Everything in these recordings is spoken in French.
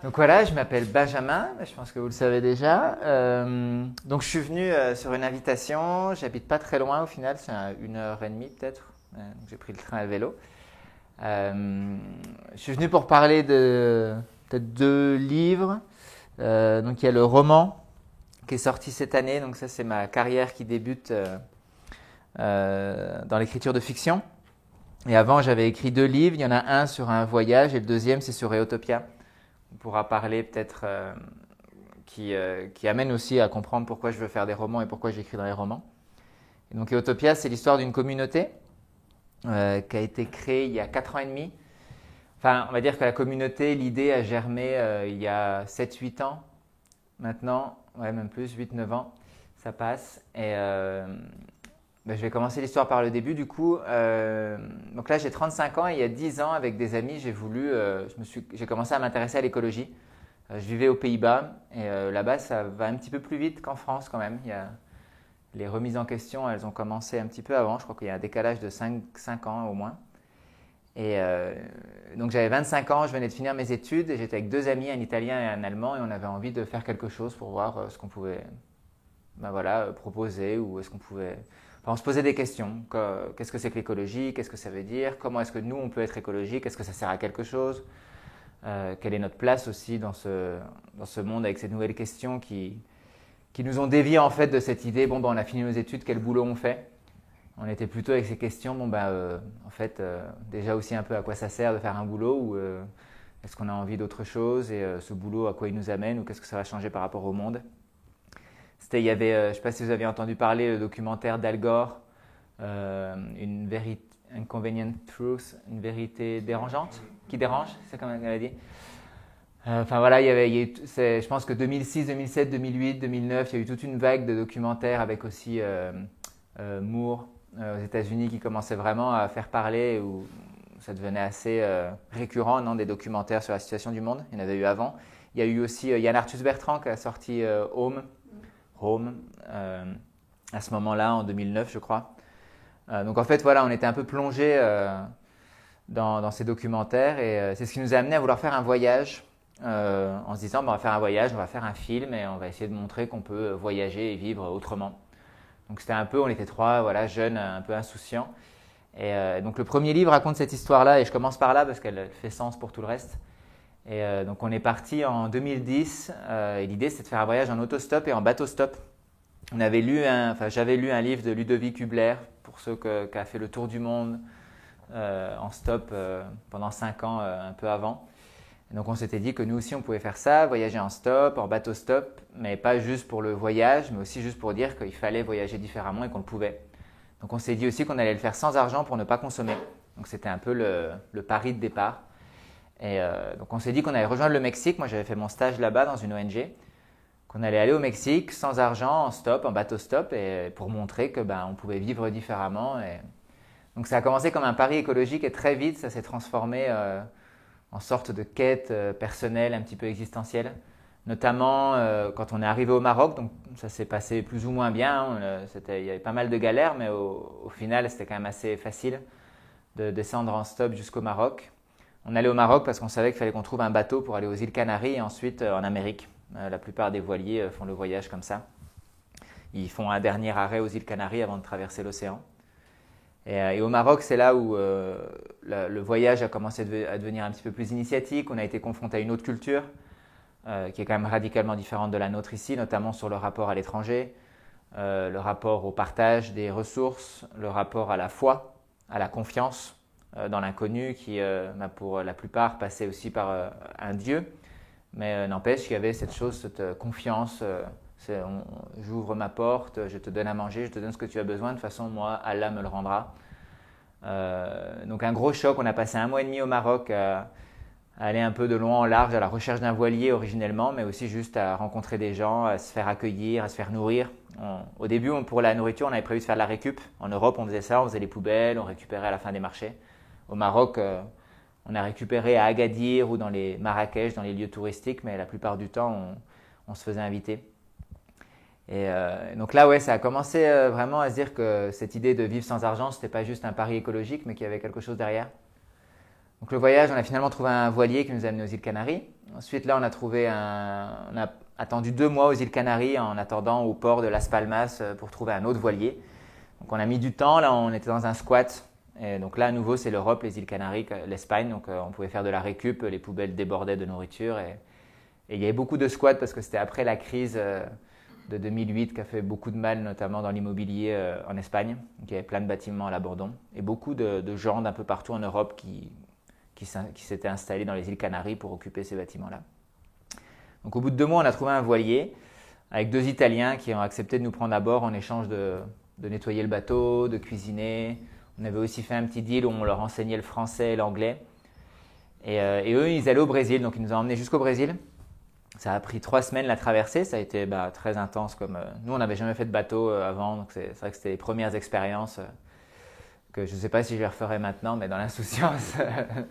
Donc voilà, je m'appelle Benjamin, je pense que vous le savez déjà. Donc je suis venu sur une invitation, j'habite pas très loin au final, c'est à 1 heure et demie peut-être. Donc j'ai pris le train à vélo. Je suis venu pour parler de peut-être 2 livres. Donc il y a le roman qui est sorti cette année, donc ça c'est ma carrière qui débute dans l'écriture de fiction. Et avant j'avais écrit 2 livres, il y en a un sur un voyage et le deuxième c'est sur Eotopia. On pourra parler peut-être qui amène aussi à comprendre pourquoi je veux faire des romans et pourquoi j'écris dans les romans. Et donc Eotopia, c'est l'histoire d'une communauté qui a été créée il y a 4 ans et demi. Enfin, on va dire que la communauté, l'idée a germé il y a 7-8 ans maintenant, ouais, même plus, 8-9 ans, ça passe. Et je vais commencer l'histoire par le début du coup. Donc là, j'ai 35 ans et il y a 10 ans, avec des amis, j'ai commencé à m'intéresser à l'écologie. Je vivais aux Pays-Bas et là-bas, ça va un petit peu plus vite qu'en France quand même. Les remises en question, elles ont commencé un petit peu avant. Je crois qu'il y a un décalage de 5 ans au moins. Et donc j'avais 25 ans, je venais de finir mes études et j'étais avec 2 amis, un Italien et un Allemand, et on avait envie de faire quelque chose pour voir ce qu'on pouvait proposer ou est-ce qu'on pouvait... Enfin, on se posait des questions. Qu'est-ce que c'est que l'écologie? Qu'est-ce que ça veut dire? Comment est-ce que nous, on peut être écologique? Est-ce que ça sert à quelque chose? Quelle est notre place aussi dans ce monde avec ces nouvelles questions qui nous ont déviés en fait de cette idée, on a fini nos études, quel boulot on fait? On était plutôt avec ces questions, en fait, déjà aussi un peu à quoi ça sert de faire un boulot ou est-ce qu'on a envie d'autre chose et ce boulot à quoi il nous amène ou qu'est-ce que ça va changer par rapport au monde? Il y avait, je ne sais pas si vous avez entendu parler, le documentaire d'Al Gore, Inconvenient Truth, une vérité dérangeante, qui dérange, c'est comme elle a dit. Enfin voilà, je pense que 2006, 2007, 2008, 2009, il y a eu toute une vague de documentaires avec aussi Moore aux États-Unis qui commençait vraiment à faire parler, où ça devenait assez récurrent, non, des documentaires sur la situation du monde. Il y en avait eu avant. Il y a eu aussi Yann Arthus Bertrand qui a sorti Home, à ce moment-là, en 2009, je crois. Donc en fait, voilà, on était un peu plongé dans ces documentaires et c'est ce qui nous a amené à vouloir faire un voyage en se disant, on va faire un voyage, on va faire un film et on va essayer de montrer qu'on peut voyager et vivre autrement. Donc c'était un peu, on était 3, voilà, jeunes, un peu insouciants. Et donc le premier livre raconte cette histoire-là et je commence par là parce qu'elle fait sens pour tout le reste. Et donc on est parti en 2010 et l'idée c'était de faire un voyage en autostop et en bateau-stop. J'avais lu un livre de Ludovic Hubler, pour ceux qui a fait le tour du monde en stop pendant 5 ans, un peu avant. Et donc on s'était dit que nous aussi on pouvait faire ça, voyager en stop, en bateau-stop, mais pas juste pour le voyage, mais aussi juste pour dire qu'il fallait voyager différemment et qu'on le pouvait. Donc on s'est dit aussi qu'on allait le faire sans argent pour ne pas consommer. Donc c'était un peu le pari de départ. Et donc on s'est dit qu'on allait rejoindre le Mexique. Moi j'avais fait mon stage là-bas dans une ONG. Qu'on allait aller au Mexique sans argent, en stop, en bateau-stop, et pour montrer que on pouvait vivre différemment. Et... Donc ça a commencé comme un pari écologique et très vite ça s'est transformé en sorte de quête personnelle, un petit peu existentielle. Notamment quand on est arrivé au Maroc, donc ça s'est passé plus ou moins bien. Il y avait pas mal de galères, mais au final c'était quand même assez facile de descendre en stop jusqu'au Maroc. On allait au Maroc parce qu'on savait qu'il fallait qu'on trouve un bateau pour aller aux îles Canaries et ensuite en Amérique. La plupart des voiliers font le voyage comme ça. Ils font un dernier arrêt aux îles Canaries avant de traverser l'océan. Et au Maroc, c'est là où le voyage a commencé à devenir un petit peu plus initiatique. On a été confronté à une autre culture qui est quand même radicalement différente de la nôtre ici, notamment sur le rapport à l'étranger, le rapport au partage des ressources, le rapport à la foi, à la confiance dans l'inconnu qui, pour la plupart, passait aussi par un Dieu. Mais n'empêche qu'il y avait cette chose, cette confiance. J'ouvre ma porte, je te donne à manger, je te donne ce que tu as besoin. De toute façon, moi, Allah me le rendra. Donc un gros choc. On a passé 1 mois et demi au Maroc à aller un peu de long en large à la recherche d'un voilier originellement, mais aussi juste à rencontrer des gens, à se faire accueillir, à se faire nourrir. Au début, pour la nourriture, on avait prévu de faire de la récup. En Europe, on faisait ça, on faisait les poubelles, on récupérait à la fin des marchés. Au Maroc, on a récupéré à Agadir ou dans les Marrakech, dans les lieux touristiques, mais la plupart du temps, on se faisait inviter. Et donc là, ouais, ça a commencé vraiment à se dire que cette idée de vivre sans argent, c'était pas juste un pari écologique, mais qu'il y avait quelque chose derrière. Donc le voyage, on a finalement trouvé un voilier qui nous a amené aux îles Canaries. Ensuite, là, on a attendu 2 mois aux îles Canaries en attendant au port de Las Palmas pour trouver un autre voilier. Donc on a mis du temps, là on était dans un squat. Et donc là à nouveau c'est l'Europe, les îles Canaries, l'Espagne. Donc on pouvait faire de la récup, les poubelles débordaient de nourriture. Et il y avait beaucoup de squats parce que c'était après la crise de 2008 qui a fait beaucoup de mal, notamment dans l'immobilier en Espagne. Donc il y avait plein de bâtiments à l'abandon. Et beaucoup de gens d'un peu partout en Europe qui s'étaient installés dans les îles Canaries pour occuper ces bâtiments-là. Donc au bout de 2 mois, on a trouvé un voilier avec 2 Italiens qui ont accepté de nous prendre à bord en échange de nettoyer le bateau, de cuisiner. On avait aussi fait un petit deal où on leur enseignait le français et l'anglais. Et eux, ils allaient au Brésil, donc ils nous ont emmenés jusqu'au Brésil. Ça a pris 3 semaines la traversée, ça a été très intense. Nous, on n'avait jamais fait de bateau avant, donc c'est vrai que c'était les premières expériences que je ne sais pas si je les referais maintenant, mais dans l'insouciance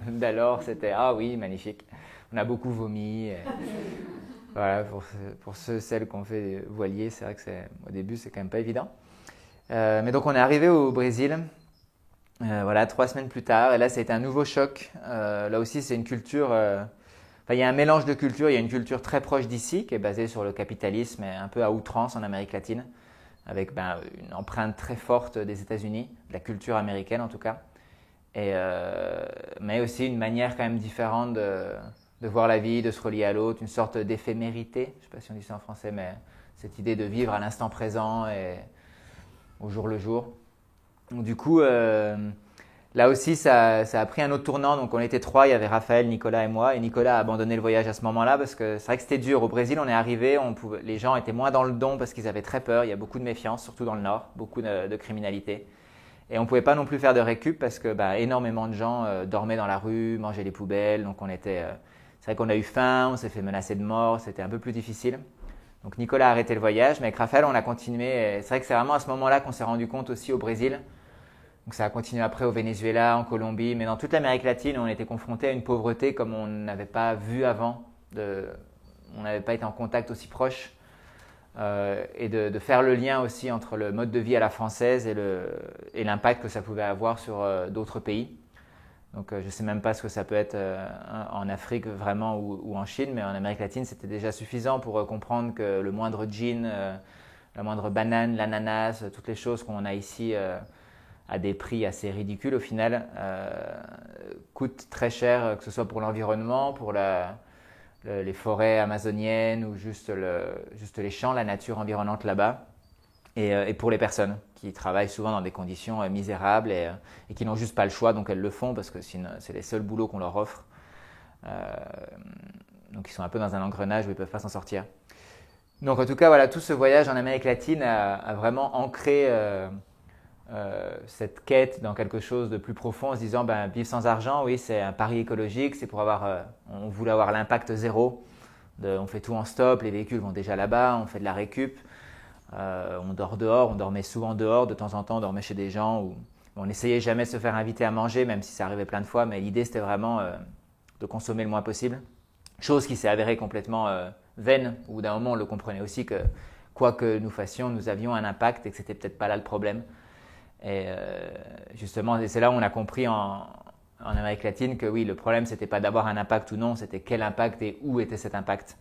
d'alors, c'était « Ah oui, magnifique ». On a beaucoup vomi. Voilà, pour celles qui ont fait voilier, c'est vrai que au début, c'est quand même pas évident. Mais donc, on est arrivé au Brésil, voilà, 3 semaines plus tard. Et là, ça a été un nouveau choc. Là aussi, c'est une culture... il y a un mélange de cultures. Il y a une culture très proche d'ici, qui est basée sur le capitalisme et un peu à outrance en Amérique latine, avec une empreinte très forte des États-Unis, de la culture américaine en tout cas. Mais aussi une manière quand même différente de voir la vie, de se relier à l'autre, une sorte d'éphémérité, je ne sais pas si on dit ça en français, mais cette idée de vivre à l'instant présent et au jour le jour. Donc, du coup, là aussi, ça a pris un autre tournant. Donc on était 3, il y avait Raphaël, Nicolas et moi. Et Nicolas a abandonné le voyage à ce moment-là parce que c'est vrai que c'était dur. Au Brésil, on est arrivé, les gens étaient moins dans le don parce qu'ils avaient très peur. Il y a beaucoup de méfiance, surtout dans le nord, beaucoup de criminalité. Et on ne pouvait pas non plus faire de récup parce que énormément de gens dormaient dans la rue, mangeaient les poubelles. Donc c'est vrai qu'on a eu faim, on s'est fait menacer de mort, c'était un peu plus difficile. Donc Nicolas a arrêté le voyage, mais avec Raphaël, on a continué. Et c'est vrai que c'est vraiment à ce moment-là qu'on s'est rendu compte aussi au Brésil. Donc ça a continué après au Venezuela, en Colombie, mais dans toute l'Amérique latine, on était confronté à une pauvreté comme on n'avait pas vu avant. On n'avait pas été en contact aussi proche. Et de faire le lien aussi entre le mode de vie à la française et l'impact que ça pouvait avoir sur d'autres pays. Donc je ne sais même pas ce que ça peut être en Afrique vraiment ou en Chine, mais en Amérique latine, c'était déjà suffisant pour comprendre que le moindre gin, la moindre banane, l'ananas, toutes les choses qu'on a ici à des prix assez ridicules au final, coûtent très cher, que ce soit pour l'environnement, pour les forêts amazoniennes ou juste les champs, la nature environnante là-bas, et pour les personnes qui travaillent souvent dans des conditions misérables et qui n'ont juste pas le choix, donc elles le font parce que c'est les seuls boulots qu'on leur offre. Donc ils sont un peu dans un engrenage où ils ne peuvent pas s'en sortir. Donc en tout cas, voilà, tout ce voyage en Amérique latine a vraiment ancré cette quête dans quelque chose de plus profond en se disant vivre sans argent, oui, c'est un pari écologique, c'est pour on voulait avoir l'impact zéro. On fait tout en stop, les véhicules vont déjà là-bas, on fait de la récup. On dort dehors, on dormait souvent dehors, de temps en temps on dormait chez des gens où on n'essayait jamais de se faire inviter à manger, même si ça arrivait plein de fois, mais l'idée c'était vraiment de consommer le moins possible. Chose qui s'est avérée complètement vaine, où d'un moment on le comprenait aussi que quoi que nous fassions, nous avions un impact et que c'était peut-être pas là le problème. Et justement, c'est là où on a compris en Amérique latine que oui, le problème c'était pas d'avoir un impact ou non, c'était quel impact et où était cet impact.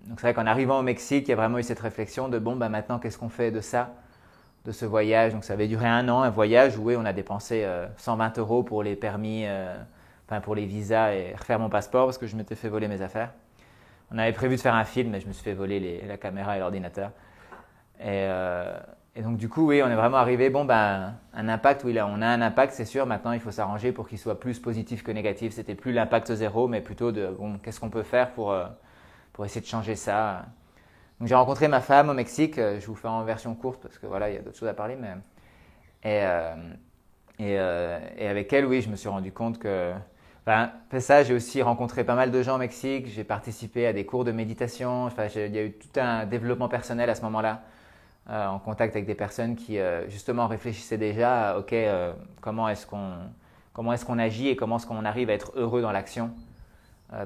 Donc c'est vrai qu'en arrivant au Mexique, il y a vraiment eu cette réflexion de maintenant qu'est-ce qu'on fait de ça, de ce voyage. Donc ça avait duré 1 an, un voyage où on a dépensé 120 € pour les permis, pour les visas et refaire mon passeport parce que je m'étais fait voler mes affaires. On avait prévu de faire un film, mais je me suis fait voler la caméra et l'ordinateur. Et donc du coup, oui, on est vraiment arrivé, un impact, oui, là on a un impact, c'est sûr, maintenant il faut s'arranger pour qu'il soit plus positif que négatif. C'était plus l'impact zéro, mais plutôt qu'est-ce qu'on peut faire pour essayer de changer ça. Donc j'ai rencontré ma femme au Mexique, je vous fais en version courte parce que voilà, il y a d'autres choses à parler, mais et avec elle, oui, je me suis rendu compte que après ça, j'ai aussi rencontré pas mal de gens au Mexique, j'ai participé à des cours de méditation, il y a eu tout un développement personnel à ce moment-là, en contact avec des personnes qui justement réfléchissaient déjà à comment est-ce qu'on agit et comment est-ce qu'on arrive à être heureux dans l'action.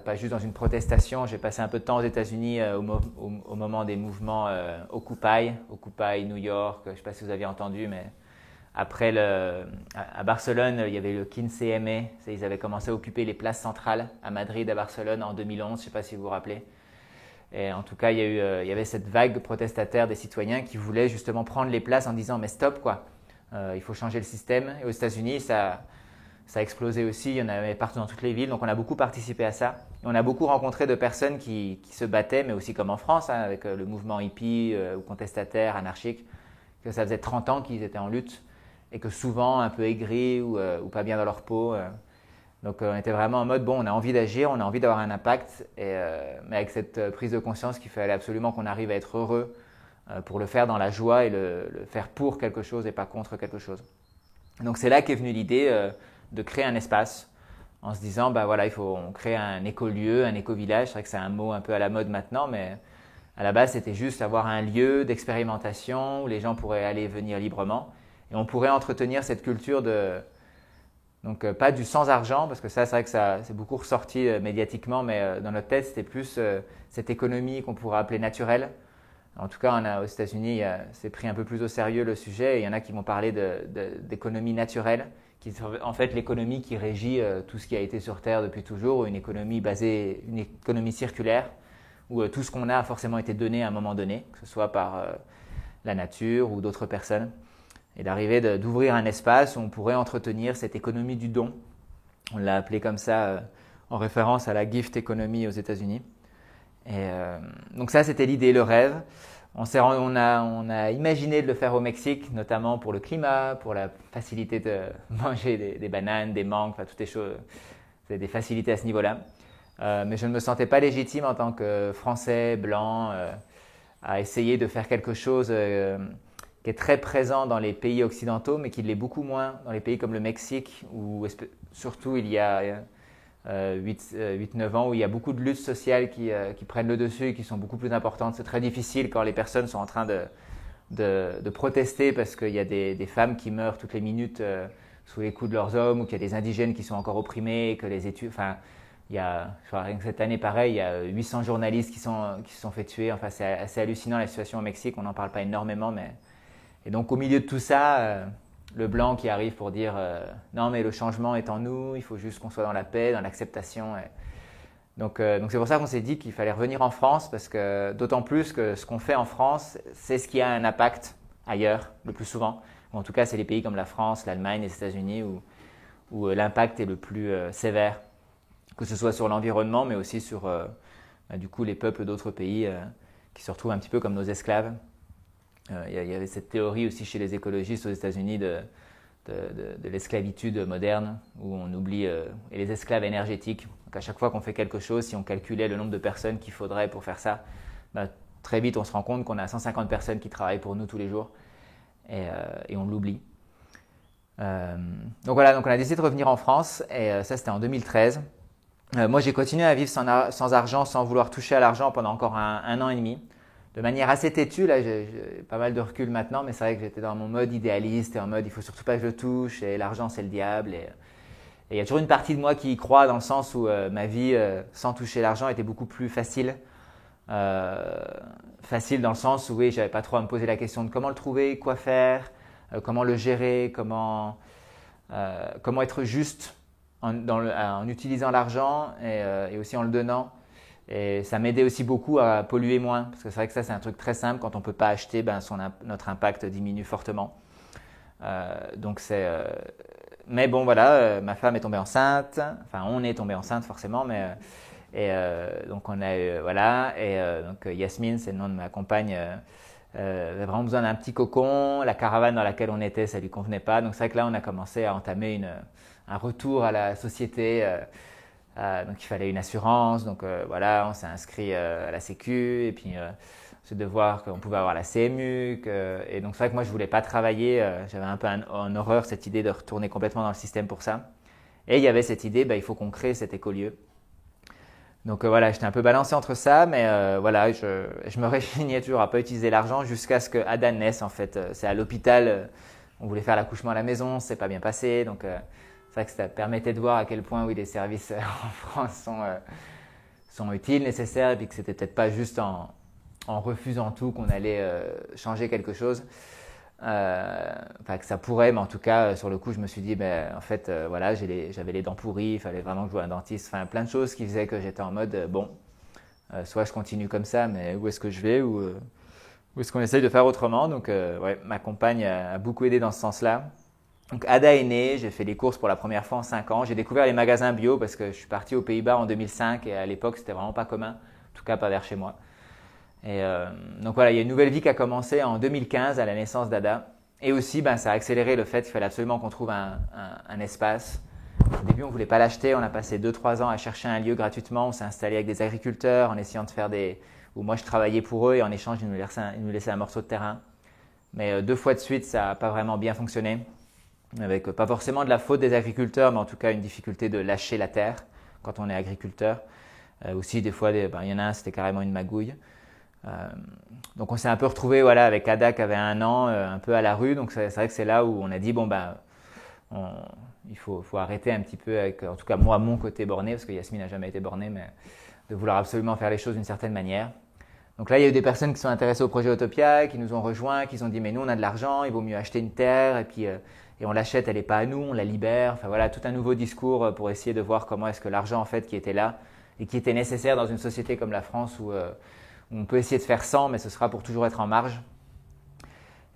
Pas juste dans une protestation. J'ai passé un peu de temps aux États-Unis au moment des mouvements Occupy New York. Je ne sais pas si vous aviez entendu, mais Après, à Barcelone, il y avait le 15M. Ils avaient commencé à occuper les places centrales à Madrid, à Barcelone en 2011. Je ne sais pas si vous vous rappelez. Et en tout cas, il y avait cette vague protestataire des citoyens qui voulaient justement prendre les places en disant mais stop quoi, il faut changer le système. Et aux États-Unis, ça a explosé aussi. Il y en avait partout dans toutes les villes. Donc on a beaucoup participé à ça. Et on a beaucoup rencontré de personnes qui se battaient, mais aussi comme en France, hein, avec le mouvement hippie ou contestataire, anarchique, que ça faisait 30 ans qu'ils étaient en lutte et que souvent un peu aigris ou pas bien dans leur peau. Donc on était vraiment en mode, bon, on a envie d'agir, on a envie d'avoir un impact, mais avec cette prise de conscience qu'il fallait absolument qu'on arrive à être heureux pour le faire dans la joie et le faire pour quelque chose et pas contre quelque chose. Donc c'est là qu'est venue l'idée de créer un espace en se disant, bah voilà, on crée un écolieu, un éco-village. C'est vrai que c'est un mot un peu à la mode maintenant, mais à la base c'était juste avoir un lieu d'expérimentation où les gens pourraient aller et venir librement et on pourrait entretenir cette culture donc pas du sans argent, parce que ça, c'est vrai que ça c'est beaucoup ressorti médiatiquement, mais dans notre tête, c'était plus cette économie qu'on pourrait appeler naturelle. En tout cas, aux États-Unis, c'est pris un peu plus au sérieux le sujet, et il y en a qui vont parler d'économie naturelle, qui est en fait l'économie qui régit tout ce qui a été sur Terre depuis toujours, une économie circulaire, où tout ce qu'on a forcément été donné à un moment donné, que ce soit par la nature ou d'autres personnes. Et d'arriver d'ouvrir un espace où on pourrait entretenir cette économie du don. On l'a appelé comme ça en référence à la gift economy aux États-Unis. Et donc ça, c'était l'idée, le rêve. On a imaginé de le faire au Mexique, notamment pour le climat, pour la facilité de manger des bananes, des mangues, enfin toutes les choses. C'est des facilités à ce niveau-là. Mais je ne me sentais pas légitime en tant que Français, blanc, à essayer de faire quelque chose qui est très présent dans les pays occidentaux, mais qui l'est beaucoup moins dans les pays comme le Mexique, où surtout il y a 8-9 ans, où il y a beaucoup de luttes sociales qui prennent le dessus et qui sont beaucoup plus importantes. C'est très difficile quand les personnes sont en train de protester parce qu'il y a des femmes qui meurent toutes les minutes sous les coups de leurs hommes, ou qu'il y a des indigènes qui sont encore opprimés, que les études... Enfin, rien que cette année, pareil, il y a 800 journalistes qui se sont fait tuer. Enfin, c'est assez hallucinant la situation au Mexique, on n'en parle pas énormément, mais... Et donc au milieu de tout ça, le blanc qui arrive pour dire non mais le changement est en nous, il faut juste qu'on soit dans la paix, dans l'acceptation. Donc c'est pour ça qu'on s'est dit qu'il fallait revenir en France, parce que d'autant plus que ce qu'on fait en France, c'est ce qui a un impact ailleurs le plus souvent. Ou en tout cas, c'est les pays comme la France, l'Allemagne, les États-Unis où l'impact est le plus sévère, que ce soit sur l'environnement, mais aussi sur du coup les peuples d'autres pays qui se retrouvent un petit peu comme nos esclaves. Il y avait cette théorie aussi chez les écologistes aux États-Unis de l'esclavitude moderne, où on oublie et les esclaves énergétiques. Donc à chaque fois qu'on fait quelque chose, si on calculait le nombre de personnes qu'il faudrait pour faire ça, très vite on se rend compte qu'on a 150 personnes qui travaillent pour nous tous les jours, et on l'oublie. Donc voilà, donc on a décidé de revenir en France, et ça c'était en 2013. Moi j'ai continué à vivre sans argent, sans vouloir toucher à l'argent pendant encore un an et demi. De manière assez têtue, là j'ai pas mal de recul maintenant, mais c'est vrai que j'étais dans mon mode idéaliste et en mode il faut surtout pas que je le touche et l'argent c'est le diable. Et il y a toujours une partie de moi qui y croit, dans le sens où ma vie sans toucher l'argent était beaucoup plus facile. Facile dans le sens où oui, j'avais pas trop à me poser la question de comment le trouver, quoi faire, comment le gérer, comment être juste en utilisant l'argent et aussi en le donnant. Et ça m'aidait aussi beaucoup à polluer moins, parce que c'est vrai que ça c'est un truc très simple, quand on ne peut pas acheter, notre impact diminue fortement. Mais bon voilà, ma femme est tombée enceinte, enfin on est tombé enceinte forcément, donc on a voilà, donc Yasmine, c'est le nom de ma compagne, avait vraiment besoin d'un petit cocon. La caravane dans laquelle on était, ça lui convenait pas, donc c'est vrai que là on a commencé à entamer un retour à la société. Donc il fallait une assurance, donc voilà, on s'est inscrit à la Sécu, et puis c'est de voir qu'on pouvait avoir la CMU, et donc c'est vrai que moi je voulais pas travailler, j'avais un peu en horreur cette idée de retourner complètement dans le système pour ça, et il y avait cette idée, il faut qu'on crée cet écolieu. Donc voilà, j'étais un peu balancé entre ça, mais voilà, je me résignais toujours à pas utiliser l'argent jusqu'à ce que Adan naisse en fait. C'est à l'hôpital, on voulait faire l'accouchement à la maison, c'est pas bien passé, donc c'est vrai que ça permettait de voir à quel point oui, les services en France sont utiles, nécessaires, et puis que c'était peut-être pas juste en refusant tout qu'on allait changer quelque chose. Enfin, que ça pourrait, mais en tout cas, sur le coup, je me suis dit, ben, en fait, voilà, j'avais les dents pourries, il fallait vraiment que je voie un dentiste. Enfin, plein de choses qui faisaient que j'étais en mode, bon, soit je continue comme ça, mais où est-ce que je vais ou est-ce qu'on essaye de faire autrement. Donc, ouais, ma compagne a beaucoup aidé dans ce sens-là. Donc, Ada est née, j'ai fait les courses pour la première fois en 5 ans. J'ai découvert les magasins bio parce que je suis parti aux Pays-Bas en 2005 et à l'époque, c'était vraiment pas commun, en tout cas pas vers chez moi. Et donc voilà, il y a une nouvelle vie qui a commencé en 2015 à la naissance d'Ada. Et aussi, ben, ça a accéléré le fait qu'il fallait absolument qu'on trouve un espace. Au début, on ne voulait pas l'acheter. On a passé 2-3 ans à chercher un lieu gratuitement. On s'est installé avec des agriculteurs en essayant de faire des… Où moi, je travaillais pour eux et en échange, ils nous laissaient un morceau de terrain. Mais 2 fois de suite, ça n'a pas vraiment bien fonctionné. Avec pas forcément de la faute des agriculteurs, mais en tout cas une difficulté de lâcher la terre quand on est agriculteur. Aussi, des fois, il y en a un, c'était carrément une magouille. Donc on s'est un peu retrouvé voilà, avec Ada qui avait 1 an, un peu à la rue. Donc c'est vrai que c'est là où on a dit bon bah il faut arrêter un petit peu avec, en tout cas moi, mon côté borné, parce que Yasmine n'a jamais été bornée, mais de vouloir absolument faire les choses d'une certaine manière. Donc là, il y a eu des personnes qui sont intéressées au projet Autopia, qui nous ont rejoints, qui nous ont dit mais nous on a de l'argent, il vaut mieux acheter une terre et puis et on l'achète, elle n'est pas à nous, on la libère. Enfin voilà, tout un nouveau discours pour essayer de voir comment est-ce que l'argent en fait qui était là et qui était nécessaire dans une société comme la France où on peut essayer de faire sans, mais ce sera pour toujours être en marge.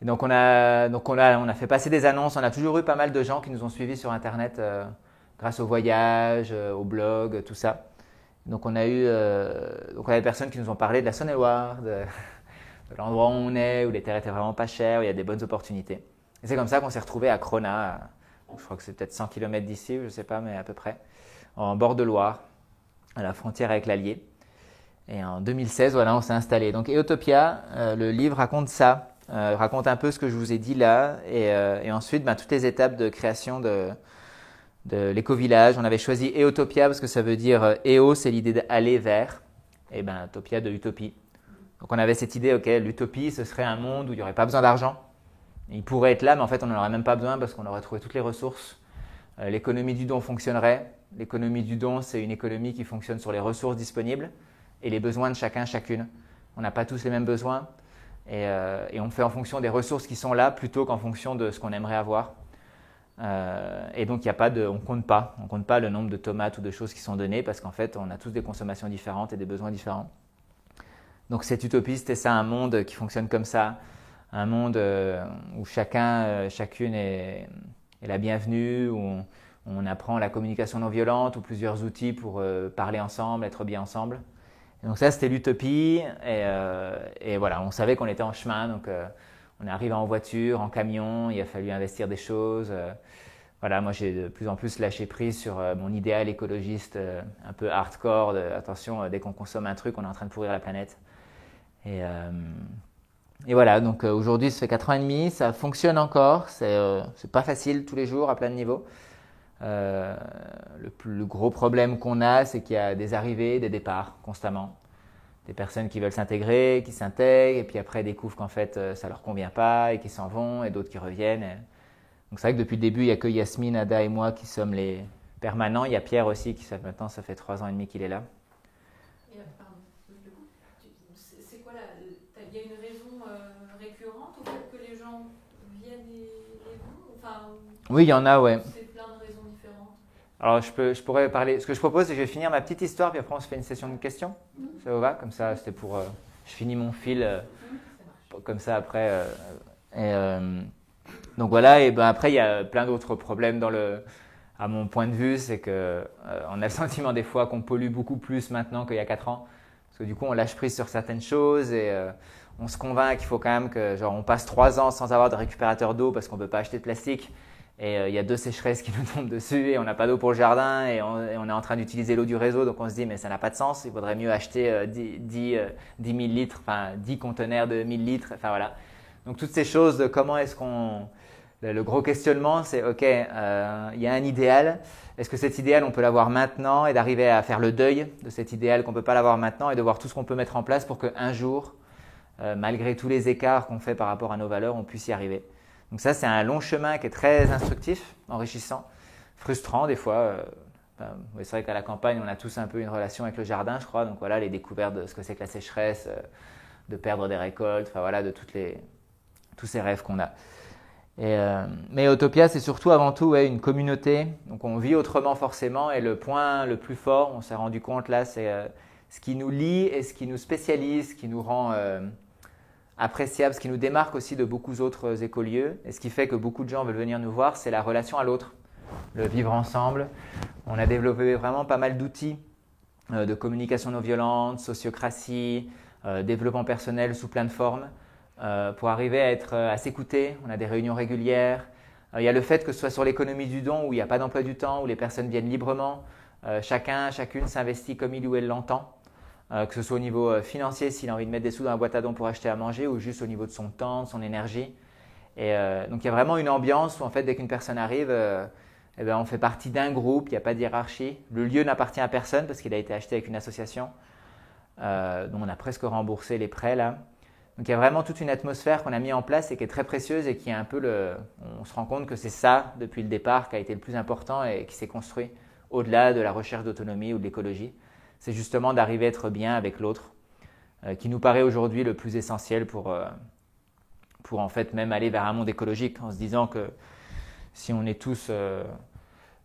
Et donc on a fait passer des annonces. On a toujours eu pas mal de gens qui nous ont suivis sur Internet grâce au voyage, au blog, tout ça. Donc on a des personnes qui nous ont parlé de la Saône-et-Loire, de l'endroit où on est, où les terres étaient vraiment pas chères, où il y a des bonnes opportunités. Et c'est comme ça qu'on s'est retrouvé à Cronat, je crois que c'est peut-être 100 km d'ici, je ne sais pas, mais à peu près, en bord de Loire, à la frontière avec l'Allier. Et en 2016, voilà, on s'est installé. Donc Eutopia, le livre raconte ça, raconte un peu ce que je vous ai dit là, et ensuite toutes les étapes de création de l'éco-village. On avait choisi Eutopia parce que ça veut dire Eo, c'est l'idée d'aller vers, et Topia de utopie. Donc on avait cette idée, ok, l'utopie, ce serait un monde où il n'y aurait pas besoin d'argent. Il pourrait être là, mais en fait on n'en aurait même pas besoin parce qu'on aurait trouvé toutes les ressources. L'économie du don fonctionnerait. L'économie du don, c'est une économie qui fonctionne sur les ressources disponibles et les besoins de chacun, chacune. On n'a pas tous les mêmes besoins et on fait en fonction des ressources qui sont là plutôt qu'en fonction de ce qu'on aimerait avoir. Et donc, on compte pas le nombre de tomates ou de choses qui sont données parce qu'en fait, on a tous des consommations différentes et des besoins différents. Donc, cette utopie, c'était ça, un monde qui fonctionne comme ça, un monde où chacune est la bienvenue, où on apprend la communication non violente ou plusieurs outils pour parler ensemble, être bien ensemble. Et donc ça, c'était l'utopie et voilà, on savait qu'on était en chemin, donc on est arrivé en voiture, en camion, il a fallu investir des choses. Voilà, moi j'ai de plus en plus lâché prise sur mon idéal écologiste un peu hardcore, attention, dès qu'on consomme un truc, on est en train de pourrir la planète. Et voilà, donc aujourd'hui, ça fait 4 ans et demi, ça fonctionne encore, c'est pas facile tous les jours à plein de niveaux. Le gros problème qu'on a, c'est qu'il y a des arrivées, des départs constamment. Des personnes qui veulent s'intégrer, qui s'intègrent, et puis après découvrent qu'en fait ça leur convient pas et qui s'en vont, et d'autres qui reviennent. Donc c'est vrai que depuis le début, il n'y a que Yasmine, Ada et moi qui sommes les permanents. Il y a Pierre aussi, maintenant ça fait 3 ans et demi qu'il est là. Pardon, c'est quoi là? Il y a une raison récurrente au fait que les gens viennent et vont? Enfin, oui, il y en a, ouais. C'est plein de raisons différentes. Alors je pourrais parler. Ce que je propose, c'est que je vais finir ma petite histoire, puis après on se fait une session de questions. Ça vous va? Comme ça, c'était pour. Je finis mon fil. Comme ça après. Donc voilà, et après il y a plein d'autres problèmes à mon point de vue, c'est que on a le sentiment des fois qu'on pollue beaucoup plus maintenant qu'il y a 4 ans, parce que du coup on lâche prise sur certaines choses et on se convainc qu'il faut quand même que on passe 3 ans sans avoir de récupérateur d'eau parce qu'on ne peut pas acheter de plastique et il y a 2 sécheresses qui nous tombent dessus et on n'a pas d'eau pour le jardin et on est en train d'utiliser l'eau du réseau, donc on se dit mais ça n'a pas de sens, il vaudrait mieux acheter 10 000 litres, enfin 10 conteneurs de 1000 litres, enfin voilà. Donc toutes ces choses de comment est-ce qu'on… Le gros questionnement, c'est ok, il y a un idéal. Est-ce que cet idéal, on peut l'avoir maintenant et d'arriver à faire le deuil de cet idéal qu'on ne peut pas l'avoir maintenant et de voir tout ce qu'on peut mettre en place pour qu'un jour, malgré tous les écarts qu'on fait par rapport à nos valeurs, on puisse y arriver. Donc ça, c'est un long chemin qui est très instructif, enrichissant, frustrant des fois. C'est vrai qu'à la campagne, on a tous un peu une relation avec le jardin, je crois. Donc voilà, les découvertes de ce que c'est que la sécheresse, de perdre des récoltes, enfin voilà, de toutes tous ces rêves qu'on a. Mais Autopia, c'est surtout avant tout une communauté. Donc on vit autrement forcément. Et le point le plus fort, on s'est rendu compte là, c'est ce qui nous lie et ce qui nous spécialise, ce qui nous rend appréciable, ce qui nous démarque aussi de beaucoup d'autres écolieux. Et ce qui fait que beaucoup de gens veulent venir nous voir, c'est la relation à l'autre, le vivre ensemble. On a développé vraiment pas mal d'outils de communication non violente, sociocratie, développement personnel sous plein de formes. Pour arriver à s'écouter. On a des réunions régulières. Il y a le fait que ce soit sur l'économie du don où il n'y a pas d'emploi du temps, où les personnes viennent librement. Chacune s'investit comme il ou elle l'entend. Que ce soit au niveau financier, s'il a envie de mettre des sous dans la boîte à dons pour acheter à manger, ou juste au niveau de son temps, de son énergie. Et donc il y a vraiment une ambiance où en fait dès qu'une personne arrive, on fait partie d'un groupe, il n'y a pas de hiérarchie. Le lieu n'appartient à personne parce qu'il a été acheté avec une association. Donc on a presque remboursé les prêts là. Donc il y a vraiment toute une atmosphère qu'on a mis en place et qui est très précieuse et qui est un peu on se rend compte que c'est ça depuis le départ qui a été le plus important et qui s'est construit au-delà de la recherche d'autonomie ou de l'écologie. C'est justement d'arriver à être bien avec l'autre, qui nous paraît aujourd'hui le plus essentiel pour en fait même aller vers un monde écologique, en se disant que si on est tous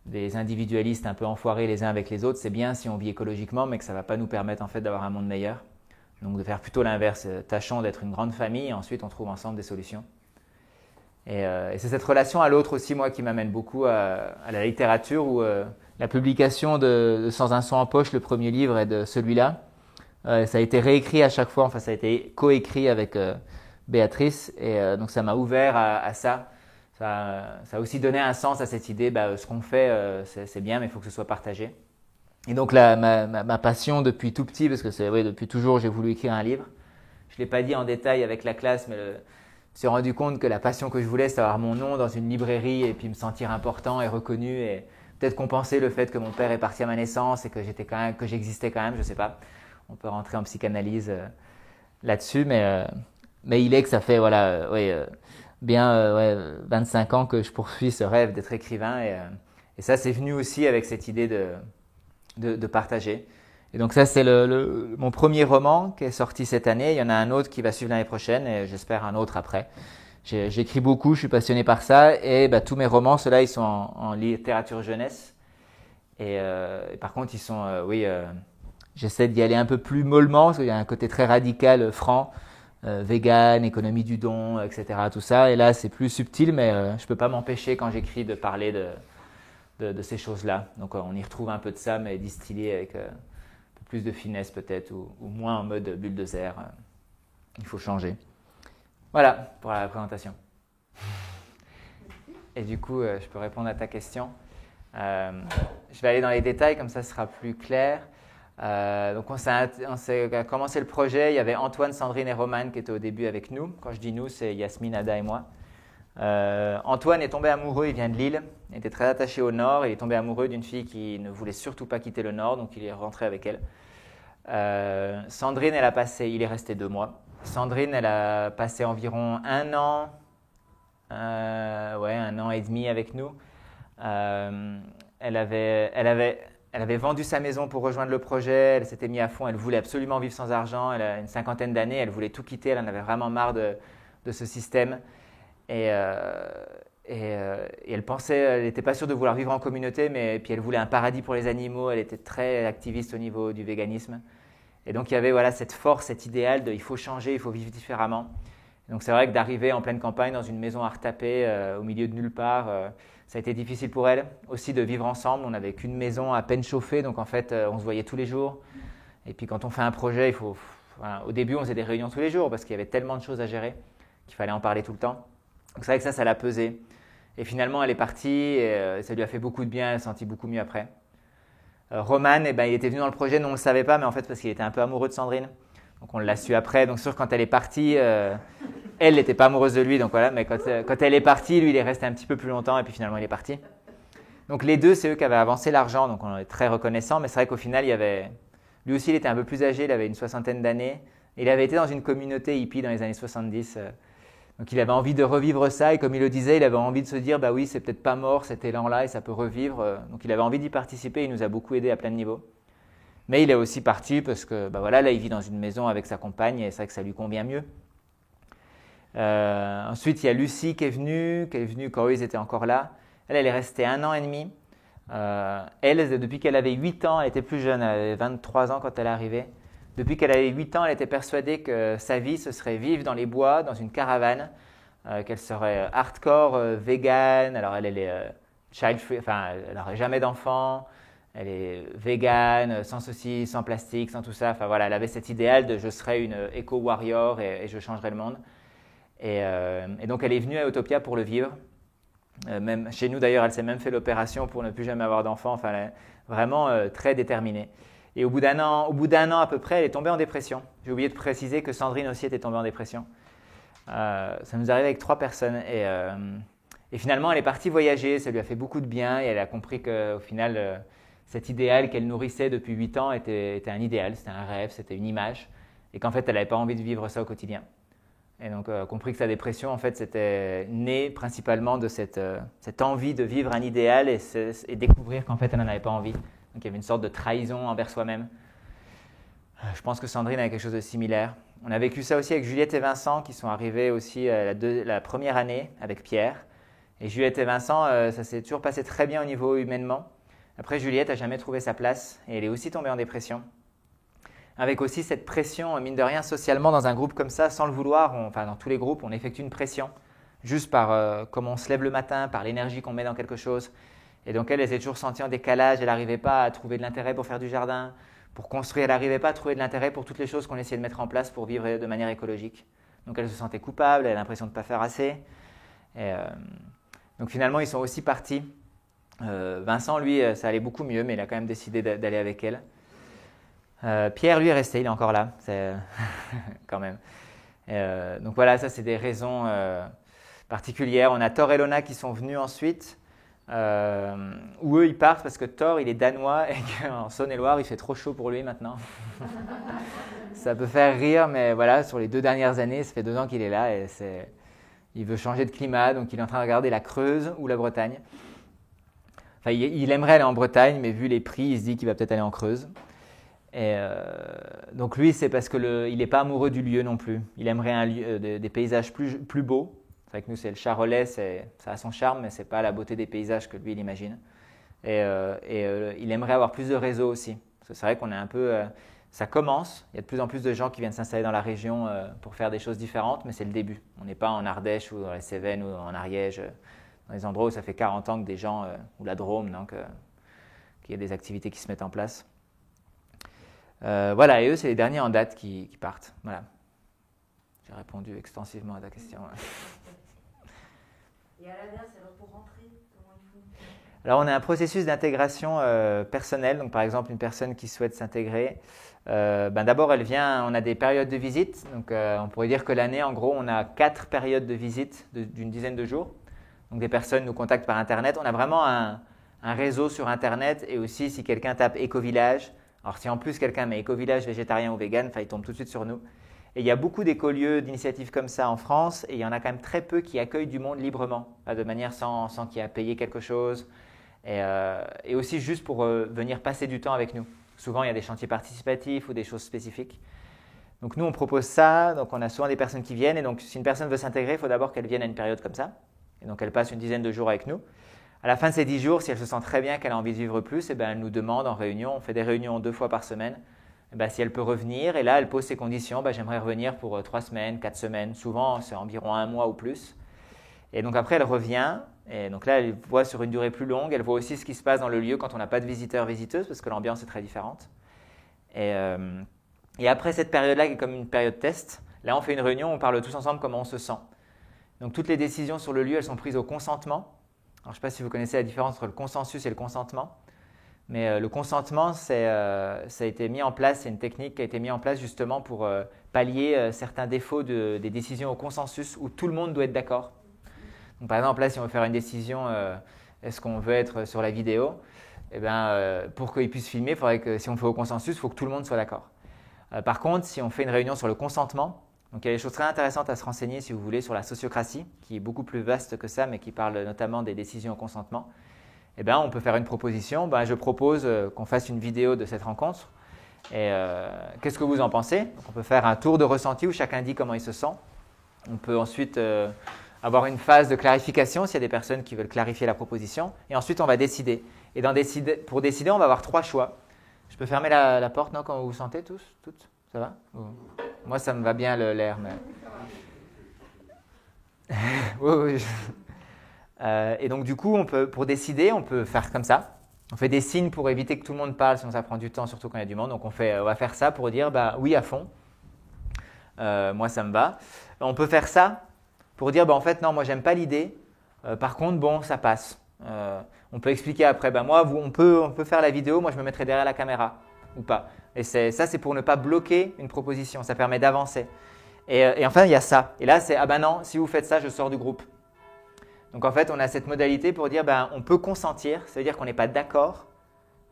des individualistes un peu enfoirés les uns avec les autres, c'est bien si on vit écologiquement, mais que ça ne va pas nous permettre en fait d'avoir un monde meilleur. Donc de faire plutôt l'inverse, tâchons d'être une grande famille et ensuite on trouve ensemble des solutions. Et c'est cette relation à l'autre aussi, moi, qui m'amène beaucoup à la littérature où la publication de Sans un son en poche, le premier livre, et de celui-là, ça a été réécrit à chaque fois, enfin ça a été coécrit avec Béatrice et donc ça m'a ouvert à ça. Ça a aussi donné un sens à cette idée, ce qu'on fait c'est bien mais il faut que ce soit partagé. Et donc ma passion depuis tout petit, parce que depuis toujours j'ai voulu écrire un livre. Je ne l'ai pas dit en détail avec la classe, mais je me suis rendu compte que la passion que je voulais, c'est avoir mon nom dans une librairie et puis me sentir important et reconnu et peut-être compenser le fait que mon père est parti à ma naissance et que j'existais quand même, je ne sais pas. On peut rentrer en psychanalyse là-dessus, mais il est que ça fait bien 25 ans que je poursuis ce rêve d'être écrivain et ça c'est venu aussi avec cette idée de partager. Et donc ça c'est mon premier roman qui est sorti cette année. Il y en a un autre qui va suivre l'année prochaine et j'espère un autre après. J'écris beaucoup, je suis passionné par ça et tous mes romans, ceux-là ils sont en littérature jeunesse et par contre ils sont j'essaie d'y aller un peu plus mollement parce qu'il y a un côté très radical, franc, vegan, économie du don, etc. tout ça. Et là c'est plus subtil mais je peux pas m'empêcher quand j'écris de parler de ces choses-là. Donc on y retrouve un peu de ça, mais distillé avec un peu plus de finesse peut-être, ou moins en mode bulldozer. Il faut changer. Voilà pour la présentation. Et du coup, je peux répondre à ta question. Je vais aller dans les détails, comme ça ce sera plus clair. Donc on s'est commencé le projet, il y avait Antoine, Sandrine et Romane qui étaient au début avec nous. Quand je dis nous, c'est Yasmine, Ada et moi. Antoine est tombé amoureux, il vient de Lille, il était très attaché au Nord, il est tombé amoureux d'une fille qui ne voulait surtout pas quitter le Nord, donc il est rentré avec elle. Sandrine, il est resté 2 mois. Sandrine, elle a passé environ 1 an, 1 an et demi avec nous. Elle avait vendu sa maison pour rejoindre le projet, elle s'était mise à fond, elle voulait absolument vivre sans argent, elle a une 50aine d'années, elle voulait tout quitter, elle en avait vraiment marre de ce système. Et elle pensait, elle n'était pas sûre de vouloir vivre en communauté, mais puis elle voulait un paradis pour les animaux, elle était très activiste au niveau du véganisme. Et donc il y avait cette force, cet idéal de il faut changer, il faut vivre différemment. Et donc c'est vrai que d'arriver en pleine campagne dans une maison à retaper au milieu de nulle part, ça a été difficile pour elle. Aussi de vivre ensemble, on n'avait qu'une maison à peine chauffée, donc en fait on se voyait tous les jours. Et puis quand on fait un projet, au début on faisait des réunions tous les jours parce qu'il y avait tellement de choses à gérer qu'il fallait en parler tout le temps. Donc c'est vrai que ça l'a pesé. Et finalement, elle est partie et ça lui a fait beaucoup de bien, elle s'est sentie beaucoup mieux après. Romane, il était venu dans le projet, nous on ne le savait pas, mais en fait parce qu'il était un peu amoureux de Sandrine. Donc on l'a su après. Donc sûr, quand elle est partie, elle n'était pas amoureuse de lui, donc voilà. Mais quand elle est partie, lui il est resté un petit peu plus longtemps et puis finalement il est parti. Donc les deux, c'est eux qui avaient avancé l'argent, donc on est très reconnaissants. Mais c'est vrai qu'au final, lui aussi il était un peu plus âgé, il avait une 60aine d'années. Il avait été dans une communauté hippie dans les années 70. Donc il avait envie de revivre ça et comme il le disait, il avait envie de se dire bah oui, c'est peut-être pas mort cet élan-là et ça peut revivre. Donc il avait envie d'y participer, il nous a beaucoup aidé à plein de niveaux. Mais il est aussi parti parce que là il vit dans une maison avec sa compagne et c'est vrai que ça lui convient mieux. Ensuite, il y a Lucie qui est venue quand eux, ils étaient encore là. Elle est restée 1 an et demi. Elle, depuis qu'elle avait 8 ans, elle était plus jeune, elle avait 23 ans quand elle est arrivée. Depuis qu'elle avait 8 ans, elle était persuadée que sa vie, ce serait vivre dans les bois, dans une caravane, qu'elle serait hardcore, vegan. Alors, elle est child-free, enfin, elle n'aurait jamais d'enfant. Elle est vegan, sans ceci, sans plastique, sans tout ça. Enfin, voilà, elle avait cet idéal de je serai une éco-warrior et je changerai le monde. Et donc, elle est venue à Utopia pour le vivre. Même chez nous, d'ailleurs, elle s'est même fait l'opération pour ne plus jamais avoir d'enfant. Enfin, elle est vraiment très déterminée. Et au bout d'un an à peu près, elle est tombée en dépression. J'ai oublié de préciser que Sandrine aussi était tombée en dépression. Ça nous arrive avec 3 personnes. Et finalement, elle est partie voyager. Ça lui a fait beaucoup de bien. Et elle a compris qu'au final, cet idéal qu'elle nourrissait depuis 8 ans était un idéal, c'était un rêve, c'était une image. Et qu'en fait, elle n'avait pas envie de vivre ça au quotidien. Et donc, compris que sa dépression, en fait, c'était né principalement de cette envie de vivre un idéal et découvrir qu'en fait, elle n'en avait pas envie. Donc, il y avait une sorte de trahison envers soi-même. Je pense que Sandrine a quelque chose de similaire. On a vécu ça aussi avec Juliette et Vincent, qui sont arrivés aussi la première année avec Pierre. Et Juliette et Vincent, ça s'est toujours passé très bien au niveau humainement. Après, Juliette n'a jamais trouvé sa place et elle est aussi tombée en dépression. Avec aussi cette pression, mine de rien, socialement, dans un groupe comme ça, sans le vouloir, enfin dans tous les groupes, on effectue une pression, juste par comment on se lève le matin, par l'énergie qu'on met dans quelque chose. Et donc elle s'est toujours sentie en décalage, elle n'arrivait pas à trouver de l'intérêt pour faire du jardin, pour construire, elle n'arrivait pas à trouver de l'intérêt pour toutes les choses qu'on essayait de mettre en place pour vivre de manière écologique. Donc elle se sentait coupable, elle a l'impression de ne pas faire assez. Donc finalement, ils sont aussi partis. Vincent, lui, ça allait beaucoup mieux, mais il a quand même décidé d'aller avec elle. Pierre, lui, est resté, il est encore là, quand même. Donc voilà, ça c'est des raisons particulières. On a Thor et Lona qui sont venus ensuite, où eux ils partent parce que Thor il est danois et qu'en Saône-et-Loire il fait trop chaud pour lui maintenant. Ça peut faire rire, mais voilà, sur les 2 dernières années, ça fait 2 ans qu'il est là et il veut changer de climat, donc il est en train de regarder la Creuse ou la Bretagne. Enfin, il aimerait aller en Bretagne, mais vu les prix, il se dit qu'il va peut-être aller en Creuse. Et donc lui, c'est parce qu'il n'est pas amoureux du lieu non plus. Il aimerait des paysages plus beaux. C'est vrai que nous, c'est le Charolais, ça a son charme, mais ce n'est pas la beauté des paysages que lui, il imagine. Et il aimerait avoir plus de réseaux aussi. Parce que c'est vrai qu'on est un peu... ça commence, il y a de plus en plus de gens qui viennent s'installer dans la région pour faire des choses différentes, mais c'est le début. On n'est pas en Ardèche ou dans les Cévennes ou en Ariège, dans les endroits où ça fait 40 ans que des gens, ou la Drôme, donc, qu'il y a des activités qui se mettent en place. Voilà, et eux, c'est les derniers en date qui partent. Voilà. J'ai répondu extensivement à ta question. Et à l'inverse, alors pour rentrer, comment ils font? Alors, on a un processus d'intégration personnelle. Donc, par exemple, une personne qui souhaite s'intégrer, d'abord, elle vient, on a des périodes de visite. Donc, on pourrait dire que l'année, en gros, on a 4 périodes de visite d'une dizaine de jours. Donc, des personnes nous contactent par Internet. On a vraiment un réseau sur Internet. Et aussi, si quelqu'un tape Éco-Village, alors si en plus quelqu'un met Éco-Village végétarien ou vegan, il tombe tout de suite sur nous. Et il y a beaucoup d'écolieux, d'initiatives comme ça en France, et il y en a quand même très peu qui accueillent du monde librement, de manière sans qu'il y ait à payer quelque chose, et aussi juste pour venir passer du temps avec nous. Souvent, il y a des chantiers participatifs ou des choses spécifiques. Donc nous, on propose ça, donc on a souvent des personnes qui viennent, et donc si une personne veut s'intégrer, il faut d'abord qu'elle vienne à une période comme ça, et donc elle passe une dizaine de jours avec nous. À la fin de ces 10 jours, si elle se sent très bien, qu'elle a envie de vivre plus, elle nous demande en réunion, on fait des réunions 2 fois par semaine, si elle peut revenir. Et là, elle pose ses conditions, j'aimerais revenir pour 3 semaines, 4 semaines, souvent c'est environ 1 mois ou plus. Et donc après, elle revient, et donc là, elle voit sur une durée plus longue, elle voit aussi ce qui se passe dans le lieu quand on n'a pas de visiteurs, visiteuses, parce que l'ambiance est très différente. Et après cette période-là, qui est comme une période test, là on fait une réunion, on parle tous ensemble comment on se sent. Donc toutes les décisions sur le lieu, elles sont prises au consentement. Alors, je ne sais pas si vous connaissez la différence entre le consensus et le consentement, mais le consentement, ça a été mis en place, c'est une technique qui a été mise en place justement pour pallier certains défauts des décisions au consensus où tout le monde doit être d'accord. Donc, par exemple, là, si on veut faire une décision, est-ce qu'on veut être sur la vidéo, pour qu'ils puissent filmer, il faudrait que si on fait au consensus, il faut que tout le monde soit d'accord. Par contre, si on fait une réunion sur le consentement, donc il y a des choses très intéressantes à se renseigner si vous voulez sur la sociocratie, qui est beaucoup plus vaste que ça, mais qui parle notamment des décisions au consentement. On peut faire une proposition. Je propose qu'on fasse une vidéo de cette rencontre. Et qu'est-ce que vous en pensez? Donc, on peut faire un tour de ressenti où chacun dit comment il se sent. On peut ensuite avoir une phase de clarification s'il y a des personnes qui veulent clarifier la proposition. Et ensuite, on va décider. Et pour décider, on va avoir 3 choix. Je peux fermer la porte, non, quand vous vous sentez tous, toutes? Ça va? Moi, ça me va bien l'air. Mais... oui. Et donc, du coup, pour décider, on peut faire comme ça. On fait des signes pour éviter que tout le monde parle, sinon ça prend du temps, surtout quand il y a du monde. Donc, on va faire ça pour dire oui à fond. Moi, ça me va. On peut faire ça pour dire en fait, non, moi, j'aime pas l'idée. Par contre, bon, ça passe. On peut expliquer après. Moi, on peut faire la vidéo. Moi, je me mettrai derrière la caméra ou pas. Et ça, c'est pour ne pas bloquer une proposition. Ça permet d'avancer. Et enfin, il y a ça. Et là, c'est non, si vous faites ça, je sors du groupe. Donc en fait, on a cette modalité pour dire on peut consentir, ça veut dire qu'on n'est pas d'accord,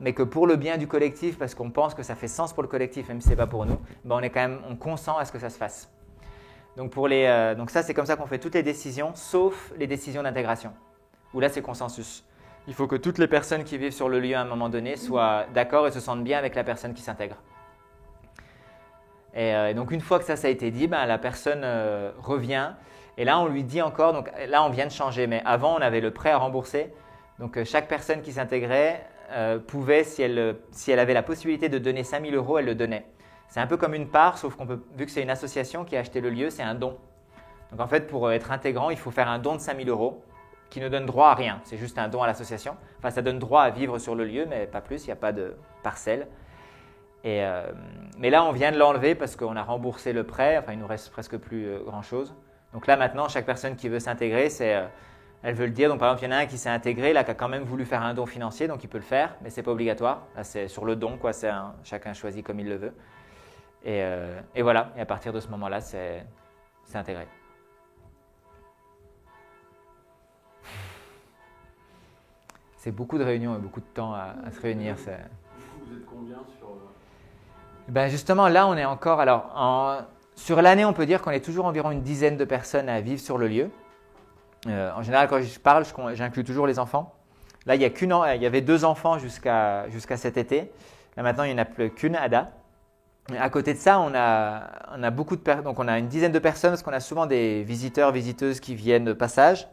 mais que pour le bien du collectif, parce qu'on pense que ça fait sens pour le collectif, même si ce n'est pas pour nous, on consent à ce que ça se fasse. Donc, donc ça, c'est comme ça qu'on fait toutes les décisions, sauf les décisions d'intégration, où là, c'est consensus. Il faut que toutes les personnes qui vivent sur le lieu à un moment donné soient d'accord et se sentent bien avec la personne qui s'intègre. Et donc une fois que ça a été dit, la personne revient. Et là, on lui dit encore, donc là, on vient de changer, mais avant, on avait le prêt à rembourser. Donc, chaque personne qui s'intégrait pouvait, si elle avait la possibilité de donner 5 000 €, elle le donnait. C'est un peu comme une part, sauf vu que c'est une association qui a acheté le lieu, c'est un don. Donc, en fait, pour être intégrant, il faut faire un don de 5 000 € qui ne donne droit à rien. C'est juste un don à l'association. Enfin, ça donne droit à vivre sur le lieu, mais pas plus, il n'y a pas de parcelle. Mais là, on vient de l'enlever parce qu'on a remboursé le prêt. Enfin, il nous reste presque plus grand-chose. Donc là, maintenant, chaque personne qui veut s'intégrer, elle veut le dire. Donc par exemple, il y en a un qui s'est intégré, là, qui a quand même voulu faire un don financier, donc il peut le faire, mais ce n'est pas obligatoire. Là, c'est sur le don, quoi. Chacun choisit comme il le veut. Et voilà, et à partir de ce moment-là, c'est intégré. C'est beaucoup de réunions et beaucoup de temps à se réunir. Du coup, vous êtes combien sur… Justement, là, on est encore… Sur l'année, on peut dire qu'on est toujours environ une dizaine de personnes à vivre sur le lieu. En général, quand je parle, j'inclus toujours les enfants. Là, il y avait 2 enfants jusqu'à cet été. Là, maintenant, il n'y en a plus qu'une, Ada. Et à côté de ça, on a beaucoup de personnes. Donc, on a une dizaine de personnes parce qu'on a souvent des visiteurs, visiteuses qui viennent de passage.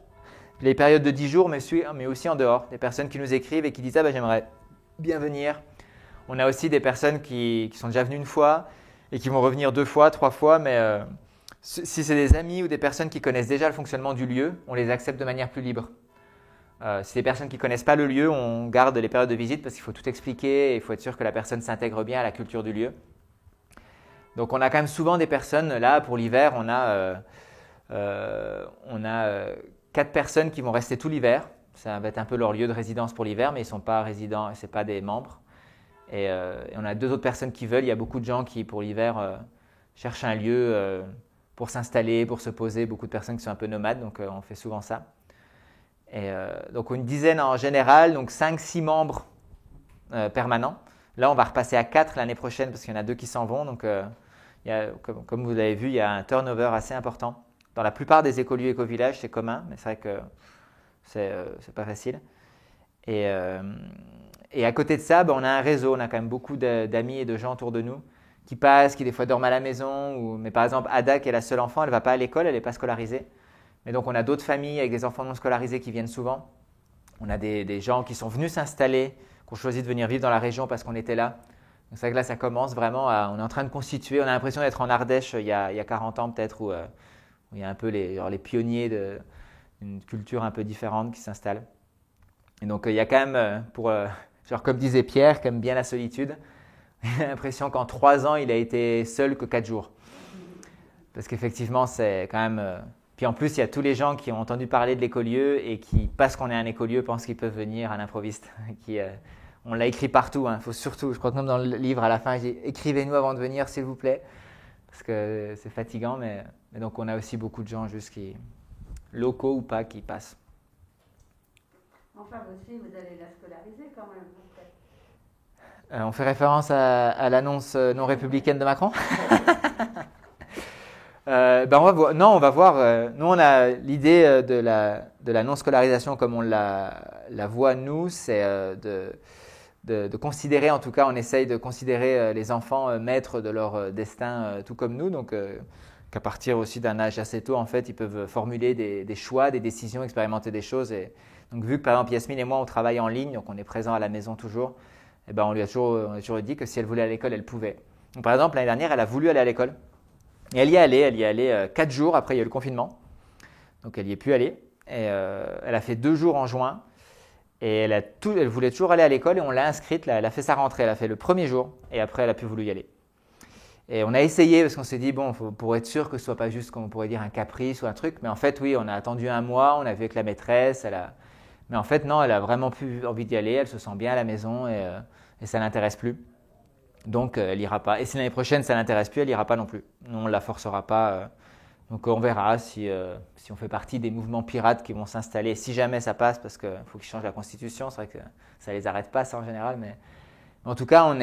Les périodes de 10 jours, mais aussi en dehors. Des personnes qui nous écrivent et qui disent j'aimerais bien venir. On a aussi des personnes qui sont déjà venues une fois et qui vont revenir 2 fois, 3 fois, mais si c'est des amis ou des personnes qui connaissent déjà le fonctionnement du lieu, on les accepte de manière plus libre. Si des personnes qui ne connaissent pas le lieu, on garde les périodes de visite parce qu'il faut tout expliquer et il faut être sûr que la personne s'intègre bien à la culture du lieu. Donc on a quand même souvent des personnes, là pour l'hiver, on a 4 personnes qui vont rester tout l'hiver. Ça va être un peu leur lieu de résidence pour l'hiver, mais ils ne sont pas résidents, ce n'est pas des membres. Et on a 2 autres personnes qui veulent. Il y a beaucoup de gens qui, pour l'hiver, cherchent un lieu pour s'installer, pour se poser. Beaucoup de personnes qui sont un peu nomades, donc on fait souvent ça. Et donc une dizaine en général, donc 5-6 membres permanents. Là, on va repasser à 4 l'année prochaine parce qu'il y en a 2 qui s'en vont. Donc, comme vous l'avez vu, il y a un turnover assez important. Dans la plupart des écolieux éco-villages, c'est commun, mais c'est vrai que c'est pas facile. Et à côté de ça, on a un réseau, on a quand même beaucoup d'amis et de gens autour de nous qui passent, qui des fois dorment à la maison. Mais par exemple, Ada, qui est la seule enfant, elle ne va pas à l'école, elle n'est pas scolarisée. Mais donc, on a d'autres familles avec des enfants non scolarisés qui viennent souvent. On a des gens qui sont venus s'installer, qui ont choisi de venir vivre dans la région parce qu'on était là. Donc, c'est vrai que là, ça commence vraiment on est en train de constituer. On a l'impression d'être en Ardèche il y a 40 ans peut-être, où il y a un peu les pionniers d'une culture un peu différente qui s'installent. Et donc, il y a quand même, comme disait Pierre, qui aime bien la solitude, j'ai l'impression qu'en 3 ans, il a été seul que 4 jours. Parce qu'effectivement, c'est quand même… Puis en plus, il y a tous les gens qui ont entendu parler de l'écolieu et qui, parce qu'on est un écolieu, pensent qu'ils peuvent venir à l'improviste. On l'a écrit partout. Il faut surtout, je crois que même dans le livre, à la fin, j'ai dit « Écrivez-nous avant de venir, s'il vous plaît ». Parce que c'est fatigant. Mais donc, on a aussi beaucoup de gens juste locaux ou pas, qui passent. Enfin, votre fille, vous allez la scolariser quand même. On fait référence à l'annonce non républicaine de Macron. On va voir. Nous, on a l'idée de la non-scolarisation comme on la voit, nous, c'est de considérer, en tout cas, on essaye de considérer les enfants maîtres de leur destin, tout comme nous. Donc, qu'à partir aussi d'un âge assez tôt, en fait, ils peuvent formuler des choix, des décisions, expérimenter des choses. Et donc, vu que par exemple Yasmine et moi, on travaille en ligne, donc on est présent à la maison toujours, et ben, on a toujours dit que si elle voulait aller à l'école, elle pouvait. Donc, par exemple, l'année dernière, elle a voulu aller à l'école. Et elle y est allée 4 jours, après il y a eu le confinement. Donc, elle n'y est plus allée. Et elle a fait 2 jours en juin. Et elle voulait toujours aller à l'école et on l'a inscrite. Là, elle a fait sa rentrée, elle a fait le premier jour. Et après, elle n'a plus voulu y aller. Et on a essayé parce qu'on s'est dit, bon, pour être sûr que ce ne soit pas juste, comme on pourrait dire, un caprice ou un truc. Mais en fait, oui, on a attendu 1 mois, on a vu avec la maîtresse. Mais en fait, non, elle a vraiment plus envie d'y aller. Elle se sent bien à la maison et ça ne l'intéresse plus. Donc, elle n'ira pas. Et si l'année prochaine, ça ne l'intéresse plus, elle n'ira pas non plus. Nous, on ne la forcera pas. Donc, on verra si on fait partie des mouvements pirates qui vont s'installer. Si jamais ça passe, parce qu'il faut qu'ils changent la constitution. C'est vrai que ça ne les arrête pas, ça, en général. Mais en tout cas,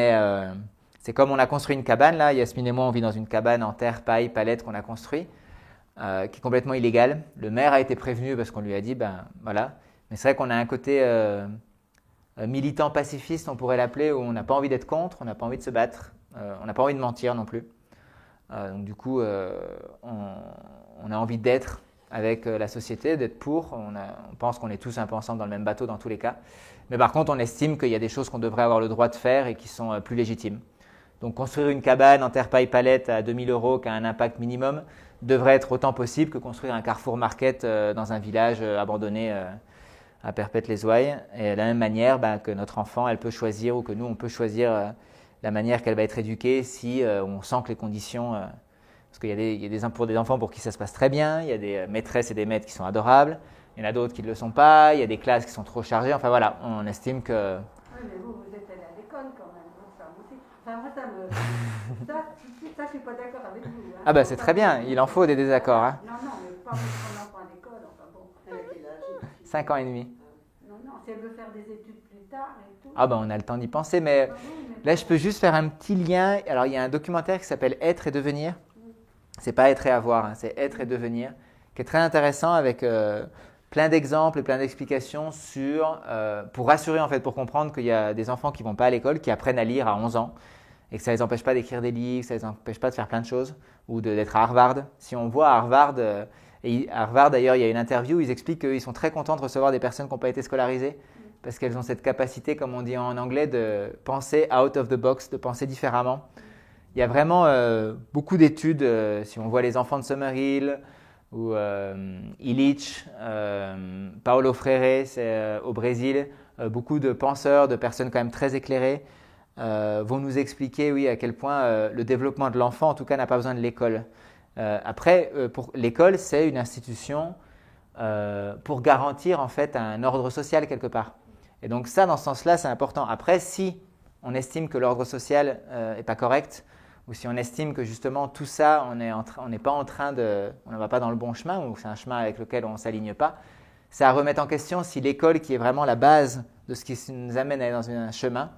c'est comme on a construit une cabane. Là, Yasmine et moi, on vit dans une cabane en terre, paille, palette qu'on a construit, qui est complètement illégale. Le maire a été prévenu parce qu'on lui a dit, ben voilà. Mais c'est vrai qu'on a un côté militant pacifiste, on pourrait l'appeler, où on n'a pas envie d'être contre, on n'a pas envie de se battre, on n'a pas envie de mentir non plus. Donc du coup, on a envie d'être avec la société, d'être pour. On pense qu'on est tous un peu ensemble dans le même bateau dans tous les cas. Mais par contre, on estime qu'il y a des choses qu'on devrait avoir le droit de faire et qui sont plus légitimes. Donc construire une cabane en terre, paille, palette à 2000 € qui a un impact minimum devrait être autant possible que construire un Carrefour Market dans un village abandonné à Perpète-les-Ouailles. Et de la même manière que notre enfant, elle peut choisir ou que nous, on peut choisir la manière qu'elle va être éduquée si on sent que les conditions… parce qu'il y a pour des enfants pour qui ça se passe très bien, il y a des maîtresses et des maîtres qui sont adorables, il y en a d'autres qui ne le sont pas, il y a des classes qui sont trop chargées. Enfin voilà, on estime que… Oui, mais vous êtes allé à l'école quand même, votre femme aussi. Enfin, moi, ça, je suis pas d'accord avec vous. Hein. Ah bah c'est très bien, il en faut des désaccords. Hein. Non, mais pas mettre son enfant à l'école, enfin bon. Elle a quel âge 5 ans et demi. Non, si elle veut faire des études plus tard et tout. Ah bah on a le temps d'y penser, mais là je peux juste faire un petit lien. Alors il y a un documentaire qui s'appelle Être et devenir. C'est pas être et avoir, hein, c'est être et devenir, qui est très intéressant avec plein d'exemples et plein d'explications pour rassurer en fait, pour comprendre qu'il y a des enfants qui vont pas à l'école, qui apprennent à lire à 11 ans et que ça les empêche pas d'écrire des livres, ça les empêche pas de faire plein de choses ou d'être à Harvard. Si on voit à Harvard, et à Harvard d'ailleurs il y a une interview où ils expliquent qu'ils sont très contents de recevoir des personnes qui n'ont pas été scolarisées parce qu'elles ont cette capacité, comme on dit en anglais, de penser out of the box, de penser différemment. Il y a vraiment beaucoup d'études, si on voit les enfants de Summerhill ou Illich, Paulo Freire au Brésil, beaucoup de penseurs, de personnes quand même très éclairées vont nous expliquer oui, à quel point le développement de l'enfant en tout cas n'a pas besoin de l'école. Après, pour l'école, c'est une institution pour garantir en fait un ordre social quelque part. Et donc ça, dans ce sens-là, c'est important. Après, si on estime que l'ordre social n'est pas correct, ou si on estime que justement tout ça, on n'est pas en train on ne va pas dans le bon chemin, ou c'est un chemin avec lequel on ne s'aligne pas, c'est à remettre en question si l'école, qui est vraiment la base de ce qui nous amène à aller dans un chemin,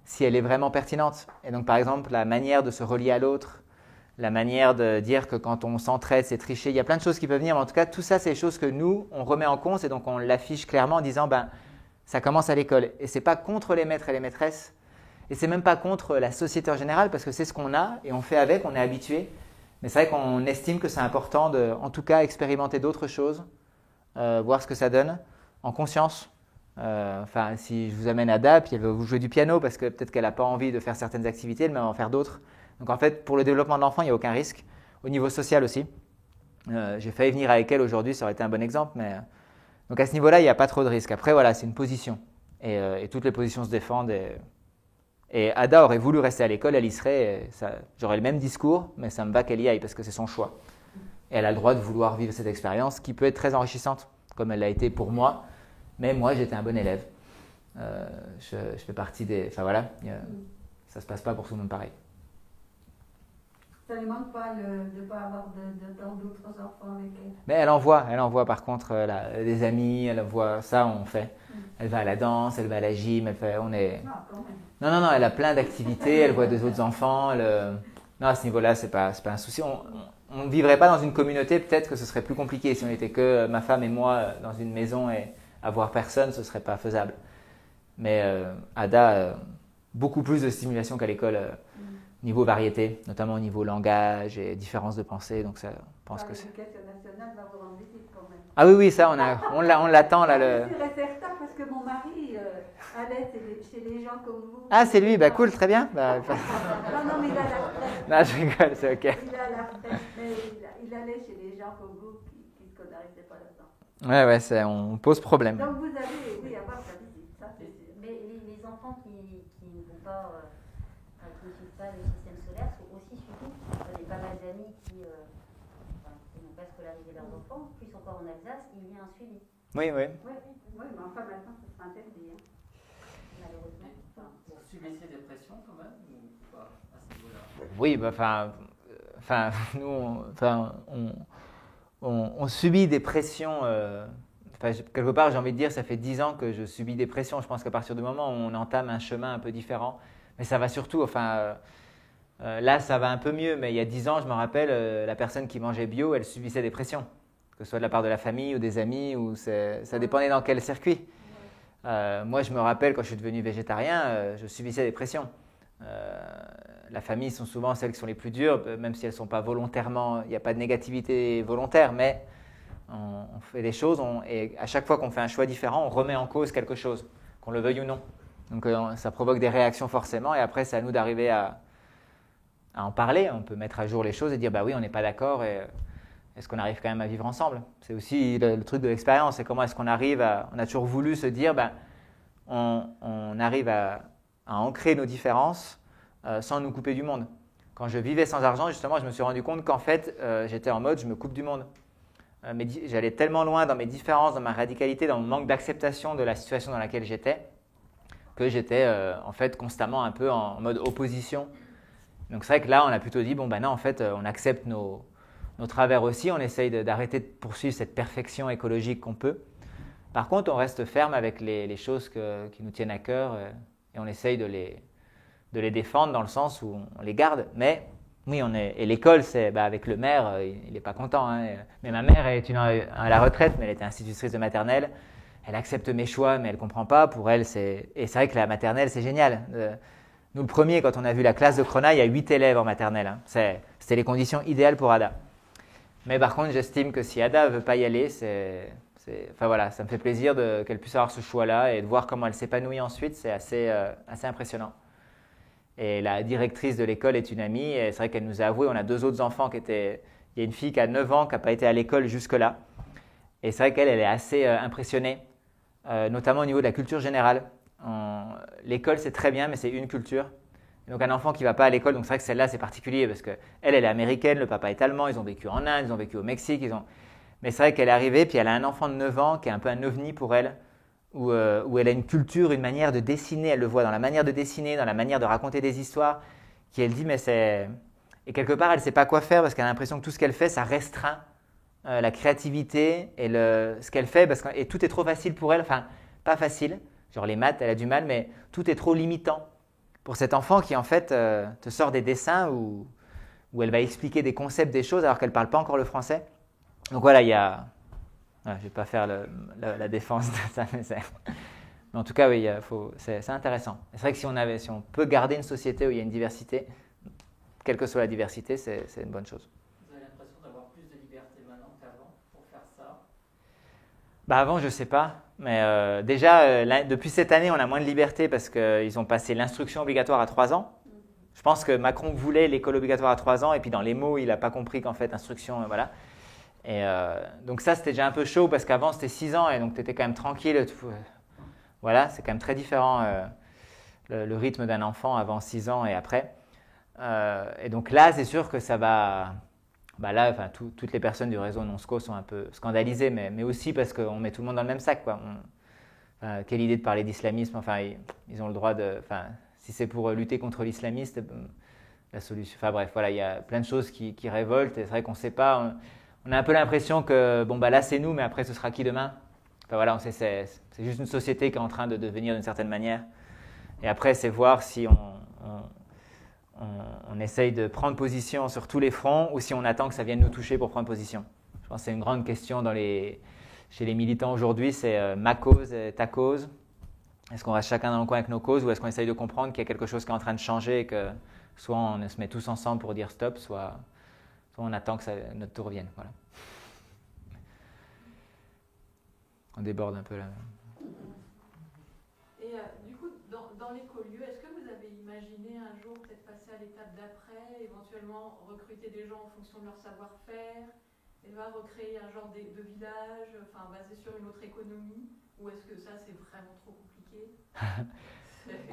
si elle est vraiment pertinente. Et donc par exemple, la manière de se relier à l'autre, la manière de dire que quand on s'entraide, c'est tricher, il y a plein de choses qui peuvent venir, mais en tout cas, tout ça, c'est des choses que nous, on remet en compte, et donc on l'affiche clairement en disant, ça commence à l'école. Et ce n'est pas contre les maîtres et les maîtresses, et ce n'est même pas contre la société en général, parce que c'est ce qu'on a, et on fait avec, on est habitué. Mais c'est vrai qu'on estime que c'est important de, en tout cas, expérimenter d'autres choses, voir ce que ça donne, en conscience. Enfin, si je vous amène Ada, puis elle veut vous jouer du piano, parce que peut-être qu'elle n'a pas envie de faire certaines activités, elle va en faire d'autres. Donc en fait, pour le développement de l'enfant, il n'y a aucun risque. Au niveau social aussi. J'ai failli venir avec elle aujourd'hui, ça aurait été un bon exemple. Mais donc à ce niveau-là, il n'y a pas trop de risque. Après, voilà, c'est une position. Et toutes les positions se défendent. Et Ada aurait voulu rester à l'école, elle y serait. J'aurais le même discours, mais ça me va qu'elle y aille parce que c'est son choix. Et elle a le droit de vouloir vivre cette expérience qui peut être très enrichissante, comme elle l'a été pour moi. Mais moi, j'étais un bon élève. Je fais partie des… Enfin voilà, ça ne se passe pas pour tout le monde pareil. Ça ne manque pas de ne pas avoir d'autres enfants avec elle. Mais elle en voit par contre des amis, elle voit ça, on fait. Elle va à la danse, elle va à la gym, on est… Non, quand même. Non, elle a plein d'activités, elle voit des autres enfants. Non, à ce niveau-là, c'est pas un souci. On ne vivrait pas dans une communauté, peut-être que ce serait plus compliqué. Si on était que ma femme et moi dans une maison et avoir personne, ce ne serait pas faisable. Mais Ada, beaucoup plus de stimulation qu'à l'école. niveau variété, notamment au niveau langage et différence de pensée. Donc ça, je pense que c'est... L'éducation nationale va vous rendre visite quand même. Ah oui, ça, on l'attend là. Je suis certain parce que mon mari allait chez les gens comme vous. Ah, c'est lui, bah cool, très bien. Bah... Non, mais il a la retraite. Non, je rigole, c'est ok. Il a la retraite, mais il allait chez les gens comme vous qui ne connaissaient pas là-dedans. Ouais, on pose problème. Donc vous allez, oui, avoir sa visite, ça c'est sûr. Mais les enfants qui ne vont pas, qui ne suivent pas le système scolaire sont aussi suivis. J'ai pas mal d'amis qui n'ont pas scolarisé leurs enfants, plus encore en Alsace, il y a un suivi. Oui. Oui, mais enfin maintenant ce sera interdit, hein. Malheureusement. Vous subissez des pressions quand même ou pas à ce niveau-là? Oui, bah, nous, on subit des pressions. Quelque part, j'ai envie de dire, ça fait 10 ans que je subis des pressions. Je pense qu'à partir du moment où on entame un chemin un peu différent, mais ça va surtout, là, ça va un peu mieux, mais il y a 10 ans, je me rappelle, la personne qui mangeait bio, elle subissait des pressions, que ce soit de la part de la famille ou des amis, ça dépendait dans quel circuit. Moi, je me rappelle, quand je suis devenu végétarien, je subissais des pressions. La famille sont souvent celles qui sont les plus dures, même si elles ne sont pas volontairement, il n'y a pas de négativité volontaire, mais on fait des choses, et à chaque fois qu'on fait un choix différent, on remet en cause quelque chose, qu'on le veuille ou non. Donc ça provoque des réactions forcément, et après c'est à nous d'arriver à en parler. On peut mettre à jour les choses et dire bah oui, on n'est pas d'accord, et est-ce qu'on arrive quand même à vivre ensemble? C'est aussi le truc de l'expérience, c'est comment est-ce qu'on arrive on a toujours voulu se dire on arrive à ancrer nos différences sans nous couper du monde. Quand je vivais sans argent, justement, je me suis rendu compte qu'en fait, j'étais en mode je me coupe du monde. J'allais tellement loin dans mes différences, dans ma radicalité, dans mon manque d'acceptation de la situation dans laquelle j'étais, que j'étais en fait constamment un peu en mode opposition. Donc c'est vrai que là, on a plutôt dit, non, en fait, on accepte nos travers aussi, on essaye d'arrêter de poursuivre cette perfection écologique qu'on peut. Par contre, on reste ferme avec les choses qui nous tiennent à cœur, et on essaye de les défendre dans le sens où on les garde, mais... Oui, et l'école, c'est avec le maire, il n'est pas content. Hein. Mais ma mère est à la retraite, mais elle était institutrice de maternelle. Elle accepte mes choix, mais elle ne comprend pas. Pour elle, et c'est vrai que la maternelle, c'est génial. Nous, le premier, quand on a vu la classe de Crona, il y a 8 élèves en maternelle. Hein. C'était les conditions idéales pour Ada. Mais par contre, j'estime que si Ada ne veut pas y aller, ça me fait plaisir qu'elle puisse avoir ce choix-là, et de voir comment elle s'épanouit ensuite, c'est assez impressionnant. Et la directrice de l'école est une amie, et c'est vrai qu'elle nous a avoué, on a 2 autres enfants il y a une fille qui a 9 ans qui n'a pas été à l'école jusque-là. Et c'est vrai qu'elle est assez impressionnée, notamment au niveau de la culture générale. L'école, c'est très bien, mais c'est une culture. Et donc un enfant qui ne va pas à l'école, donc c'est vrai que celle-là, c'est particulier, parce qu'elle est américaine, le papa est allemand, ils ont vécu en Inde, ils ont vécu au Mexique. Mais c'est vrai qu'elle est arrivée, puis elle a un enfant de 9 ans qui est un peu un ovni pour elle, où elle a une culture, une manière de dessiner, elle le voit dans la manière de dessiner, dans la manière de raconter des histoires, elle dit, et quelque part, elle ne sait pas quoi faire, parce qu'elle a l'impression que tout ce qu'elle fait, ça restreint la créativité et ce qu'elle fait, et tout est trop facile pour elle, enfin, pas facile, genre les maths, elle a du mal, mais tout est trop limitant pour cet enfant qui, en fait, te sort des dessins où elle va expliquer des concepts, des choses, alors qu'elle ne parle pas encore le français. Donc voilà, il y a... Je ne vais pas faire la défense de ça, mais en tout cas, oui, c'est intéressant. C'est vrai que si on peut garder une société où il y a une diversité, quelle que soit la diversité, c'est une bonne chose. Vous avez l'impression d'avoir plus de liberté maintenant qu'avant pour faire ça? Avant, je ne sais pas. Mais déjà, depuis cette année, on a moins de liberté parce qu'ils ont passé l'instruction obligatoire à 3 ans. Je pense que Macron voulait l'école obligatoire à 3 ans, et puis dans les mots, il n'a pas compris qu'en fait, instruction, voilà. Et donc ça, c'était déjà un peu chaud parce qu'avant, c'était 6 ans et donc tu étais quand même tranquille. Voilà, c'est quand même très différent le rythme d'un enfant avant 6 ans et après. Et donc là, c'est sûr que ça va... toutes les personnes du réseau NonSco sont un peu scandalisées, mais aussi parce qu'on met tout le monde dans le même sac, quoi. Quelle idée de parler d'islamisme? Enfin, ils ont le droit de... si c'est pour lutter contre l'islamiste, la solution... Enfin bref, voilà, il y a plein de choses qui révoltent et c'est vrai qu'on ne sait pas... On a un peu l'impression que, là, c'est nous, mais après, ce sera qui demain? Enfin, voilà, c'est juste une société qui est en train de devenir d'une certaine manière. Et après, c'est voir si on essaye de prendre position sur tous les fronts ou si on attend que ça vienne nous toucher pour prendre position. Je pense que c'est une grande question chez les militants aujourd'hui, c'est ma cause et ta cause. Est-ce qu'on reste chacun dans le coin avec nos causes ou est-ce qu'on essaye de comprendre qu'il y a quelque chose qui est en train de changer et que Soit on se met tous ensemble pour dire stop, soit on attend que notre tour vienne. Voilà. On déborde un peu là. Et du coup, dans l'écolieu, est-ce que vous avez imaginé un jour peut-être passer à l'étape d'après, éventuellement recruter des gens en fonction de leur savoir-faire, et va recréer un genre de village, enfin basé sur une autre économie, ou est-ce que ça c'est vraiment trop compliqué?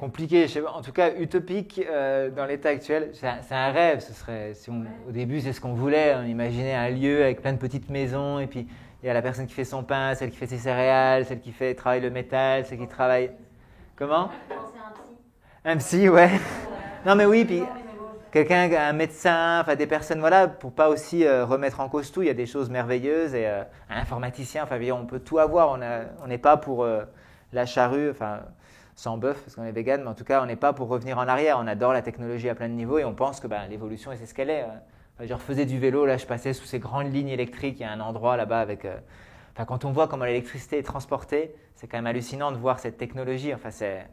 Compliqué, je sais pas. En tout cas utopique dans l'état actuel. C'est un rêve. Ce serait, au début, c'est ce qu'on voulait. On imaginait un lieu avec plein de petites maisons, et puis il y a la personne qui fait son pain, celle qui fait ses céréales, celle qui travaille le métal, celle qui travaille. Comment? Un psy, ouais. Non mais oui, puis quelqu'un, un médecin, enfin des personnes, voilà, pour pas aussi remettre en cause tout. Il y a des choses merveilleuses et un informaticien. Enfin, on peut tout avoir. On n'est pas pour la charrue, enfin sans bœuf parce qu'on est vegan, mais en tout cas, on n'est pas pour revenir en arrière. On adore la technologie à plein de niveaux et on pense que l'évolution, c'est ce qu'elle est. Je refaisais du vélo, là, je passais sous ces grandes lignes électriques. Il y a un endroit là-bas avec. Quand on voit comment l'électricité est transportée, c'est quand même hallucinant de voir cette technologie. Enfin, c'est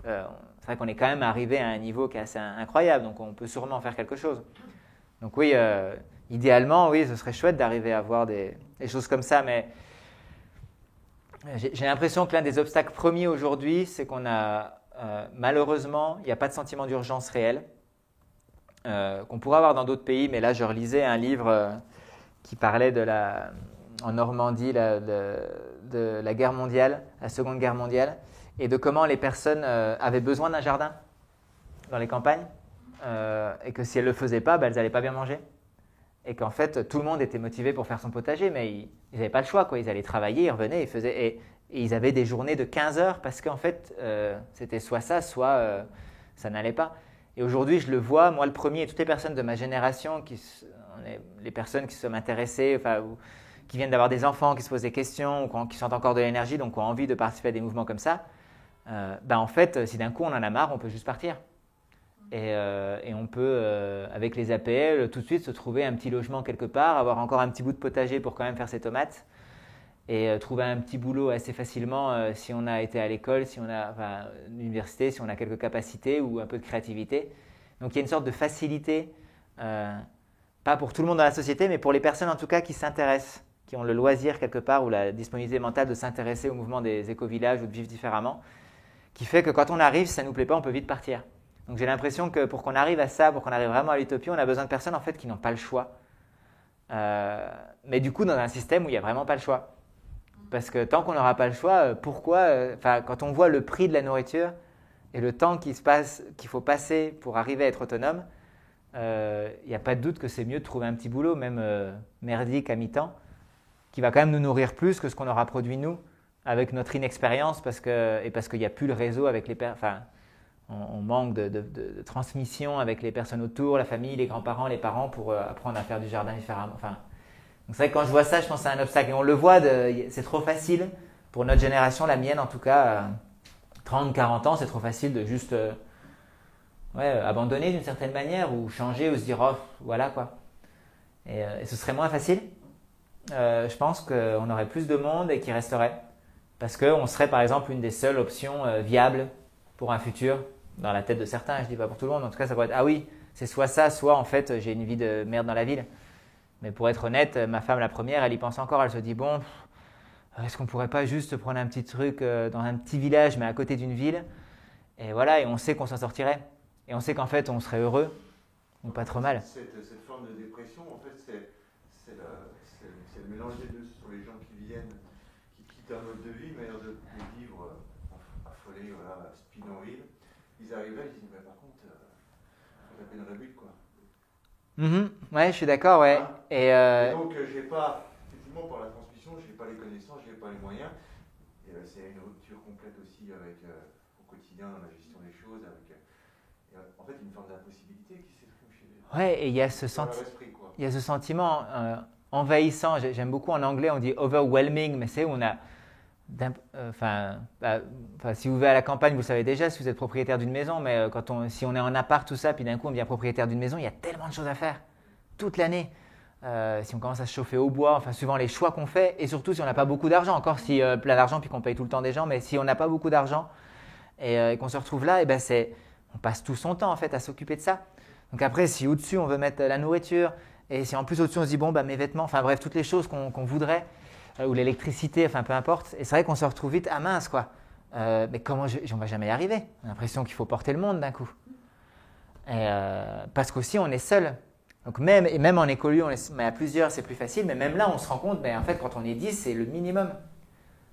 vrai qu'on est quand même arrivé à un niveau qui est assez incroyable, donc on peut sûrement faire quelque chose. Donc oui, idéalement, oui, ce serait chouette d'arriver à voir des choses comme ça, mais j'ai l'impression que l'un des obstacles premiers aujourd'hui, c'est qu'on a, malheureusement, il n'y a pas de sentiment d'urgence réel, qu'on pourrait avoir dans d'autres pays, mais là, je relisais un livre qui parlait en Normandie, de la guerre mondiale, la Seconde Guerre mondiale, et de comment les personnes avaient besoin d'un jardin dans les campagnes, et que si elles ne le faisaient pas, elles n'allaient pas bien manger. Et qu'en fait, tout le monde était motivé pour faire son potager, mais ils n'avaient pas le choix, quoi. Ils allaient travailler, ils revenaient, et ils avaient des journées de 15 heures parce qu'en fait, c'était soit ça, soit ça n'allait pas. Et aujourd'hui, je le vois, moi le premier, et toutes les personnes de ma génération, les personnes qui sont intéressées, ou qui viennent d'avoir des enfants, qui se posent des questions, ou qui sentent encore de l'énergie, donc qui ont envie de participer à des mouvements comme ça, en fait, si d'un coup on en a marre, on peut juste partir. Et on peut, avec les APL, tout de suite se trouver un petit logement quelque part, avoir encore un petit bout de potager pour quand même faire ses tomates, et trouver un petit boulot assez facilement si on a été à l'école, si on a l'université, si on a quelques capacités ou un peu de créativité. Donc il y a une sorte de facilité, pas pour tout le monde dans la société, mais pour les personnes en tout cas qui s'intéressent, qui ont le loisir quelque part ou la disponibilité mentale de s'intéresser au mouvement des éco-villages ou de vivre différemment, qui fait que quand on arrive, si ça ne nous plaît pas, on peut vite partir. Donc j'ai l'impression que pour qu'on arrive à ça, pour qu'on arrive vraiment à l'utopie, on a besoin de personnes en fait qui n'ont pas le choix. Mais du coup, dans un système où il n'y a vraiment pas le choix. Parce que tant qu'on n'aura pas le choix, pourquoi quand on voit le prix de la nourriture et le temps qu'il faut passer pour arriver à être autonome, il n'y a pas de doute que c'est mieux de trouver un petit boulot, même merdique à mi-temps, qui va quand même nous nourrir plus que ce qu'on aura produit nous, avec notre inexpérience, parce qu'il n'y a plus le réseau avec les personnes. On manque de transmission avec les personnes autour, la famille, les grands-parents, les parents pour apprendre à faire du jardin différemment. Donc c'est vrai que quand je vois ça, je pense que c'est un obstacle. Et on le voit, c'est trop facile pour notre génération, la mienne en tout cas, 30, 40 ans, c'est trop facile de juste abandonner d'une certaine manière ou changer ou se dire « oh, voilà quoi ». Et ce serait moins facile. Je pense qu'on aurait plus de monde et qui resterait. Parce qu'on serait par exemple une des seules options viables pour un futur, dans la tête de certains, je ne dis pas pour tout le monde, en tout cas ça pourrait être « ah oui, c'est soit ça, soit en fait j'ai une vie de merde dans la ville ». Mais pour être honnête, ma femme la première, elle y pense encore, elle se dit « bon, est-ce qu'on ne pourrait pas juste prendre un petit truc dans un petit village, mais à côté d'une ville ?» Et voilà, et on sait qu'on s'en sortirait. Et on sait qu'en fait on serait heureux, ou pas trop mal. Cette forme de dépression, en fait, c'est le mélange des deux. Ce sont les gens qui viennent, qui quittent un mode de vie, mais de vivre affolés, voilà, spin horrible. Ils arrivent là, ils disent, mais par contre, faut taper dans la butte, quoi. Ouais, je suis d'accord, ouais. Hein Et donc, j'ai pas, effectivement, par la transmission, j'ai pas les connaissances, j'ai pas les moyens. Et c'est une rupture complète aussi avec, au quotidien, dans la gestion des choses, avec, en fait, une forme d'impossibilité qui s'exprime chez les gens. ouais, et il y a ce sentiment envahissant. J'aime beaucoup en anglais, on dit overwhelming, mais c'est où on a. Si vous vivez à la campagne, vous le savez déjà, si vous êtes propriétaire d'une maison, mais si on est en appart, tout ça, puis d'un coup on devient propriétaire d'une maison, il y a tellement de choses à faire toute l'année. Si on commence à se chauffer au bois, suivant les choix qu'on fait, et surtout si on n'a pas beaucoup d'argent, encore si plein d'argent puis qu'on paye tout le temps des gens, mais si on n'a pas beaucoup d'argent et qu'on se retrouve là, on passe tout son temps en fait à s'occuper de ça. Donc après, si au-dessus on veut mettre la nourriture, et si en plus au-dessus on se dit bon, bah, mes vêtements, enfin bref, toutes les choses qu'on voudrait, ou l'électricité, enfin peu importe, et c'est vrai qu'on se retrouve vite, ah mince quoi, mais comment on va jamais y arriver. On a l'impression qu'il faut porter le monde d'un coup. Et, parce qu'aussi on est seul. Donc même en écolieu, mais à plusieurs c'est plus facile, mais même là on se rend compte, mais en fait quand on est 10 c'est le minimum.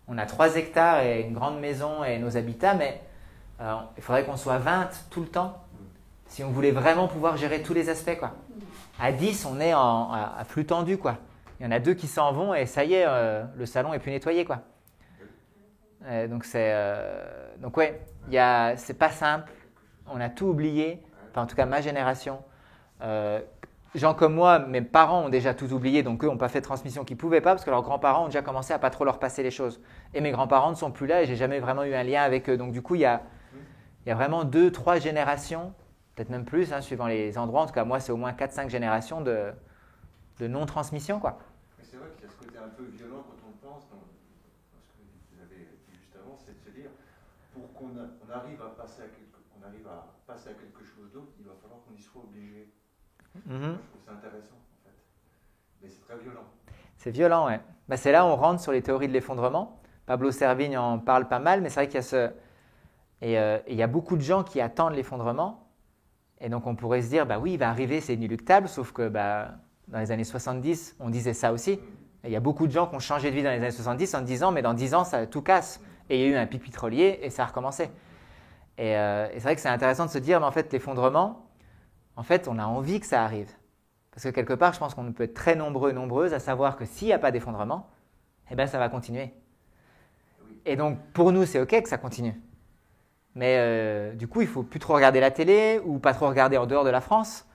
On a 3 hectares et une grande maison et nos habitats, mais il faudrait qu'on soit 20 tout le temps si on voulait vraiment pouvoir gérer tous les aspects, quoi. À 10 on est à flux tendu, quoi. Il y en a 2 qui s'en vont et ça y est, le salon est plus nettoyé, quoi. Donc ouais, c'est pas simple, on a tout oublié, enfin en tout cas ma génération. Gens comme moi, mes parents ont déjà tout oublié, donc eux n'ont pas fait de transmission qu'ils ne pouvaient pas parce que leurs grands-parents ont déjà commencé à pas trop leur passer les choses. Et mes grands-parents ne sont plus là et j'ai jamais vraiment eu un lien avec eux. Donc du coup, il y a vraiment 2-3 générations, peut-être même plus, hein, suivant les endroits. En tout cas, moi, c'est au moins 4-5 générations de non-transmission, quoi. Mais c'est vrai qu'il y a ce côté un peu violent quand on pense, dans ce que vous avez dit juste avant, c'est de se dire, pour qu'on arrive à passer à quelque chose d'autre, il va falloir qu'on y soit obligé. Moi, je trouve ça intéressant, en fait. Mais c'est très violent. C'est violent, ouais. Bah, c'est là où on rentre sur les théories de l'effondrement. Pablo Servigne en parle pas mal, mais c'est vrai qu'il y a et il y a beaucoup de gens qui attendent l'effondrement. Et donc, on pourrait se dire, bah oui, il va arriver, c'est inéluctable, sauf que bah, dans les années 70, on disait ça aussi. Et il y a beaucoup de gens qui ont changé de vie dans les années 70 en disant, mais dans 10 ans, ça tout casse. Et il y a eu un pic pétrolier et ça a recommencé. Et c'est vrai que c'est intéressant de se dire, mais en fait, l'effondrement, en fait, on a envie que ça arrive. Parce que quelque part, je pense qu'on peut être très nombreux et nombreuses à savoir que s'il n'y a pas d'effondrement, eh ben, ça va continuer. Et donc, pour nous, c'est OK que ça continue. Mais du coup, il ne faut plus trop regarder la télé ou pas trop regarder en dehors de la France.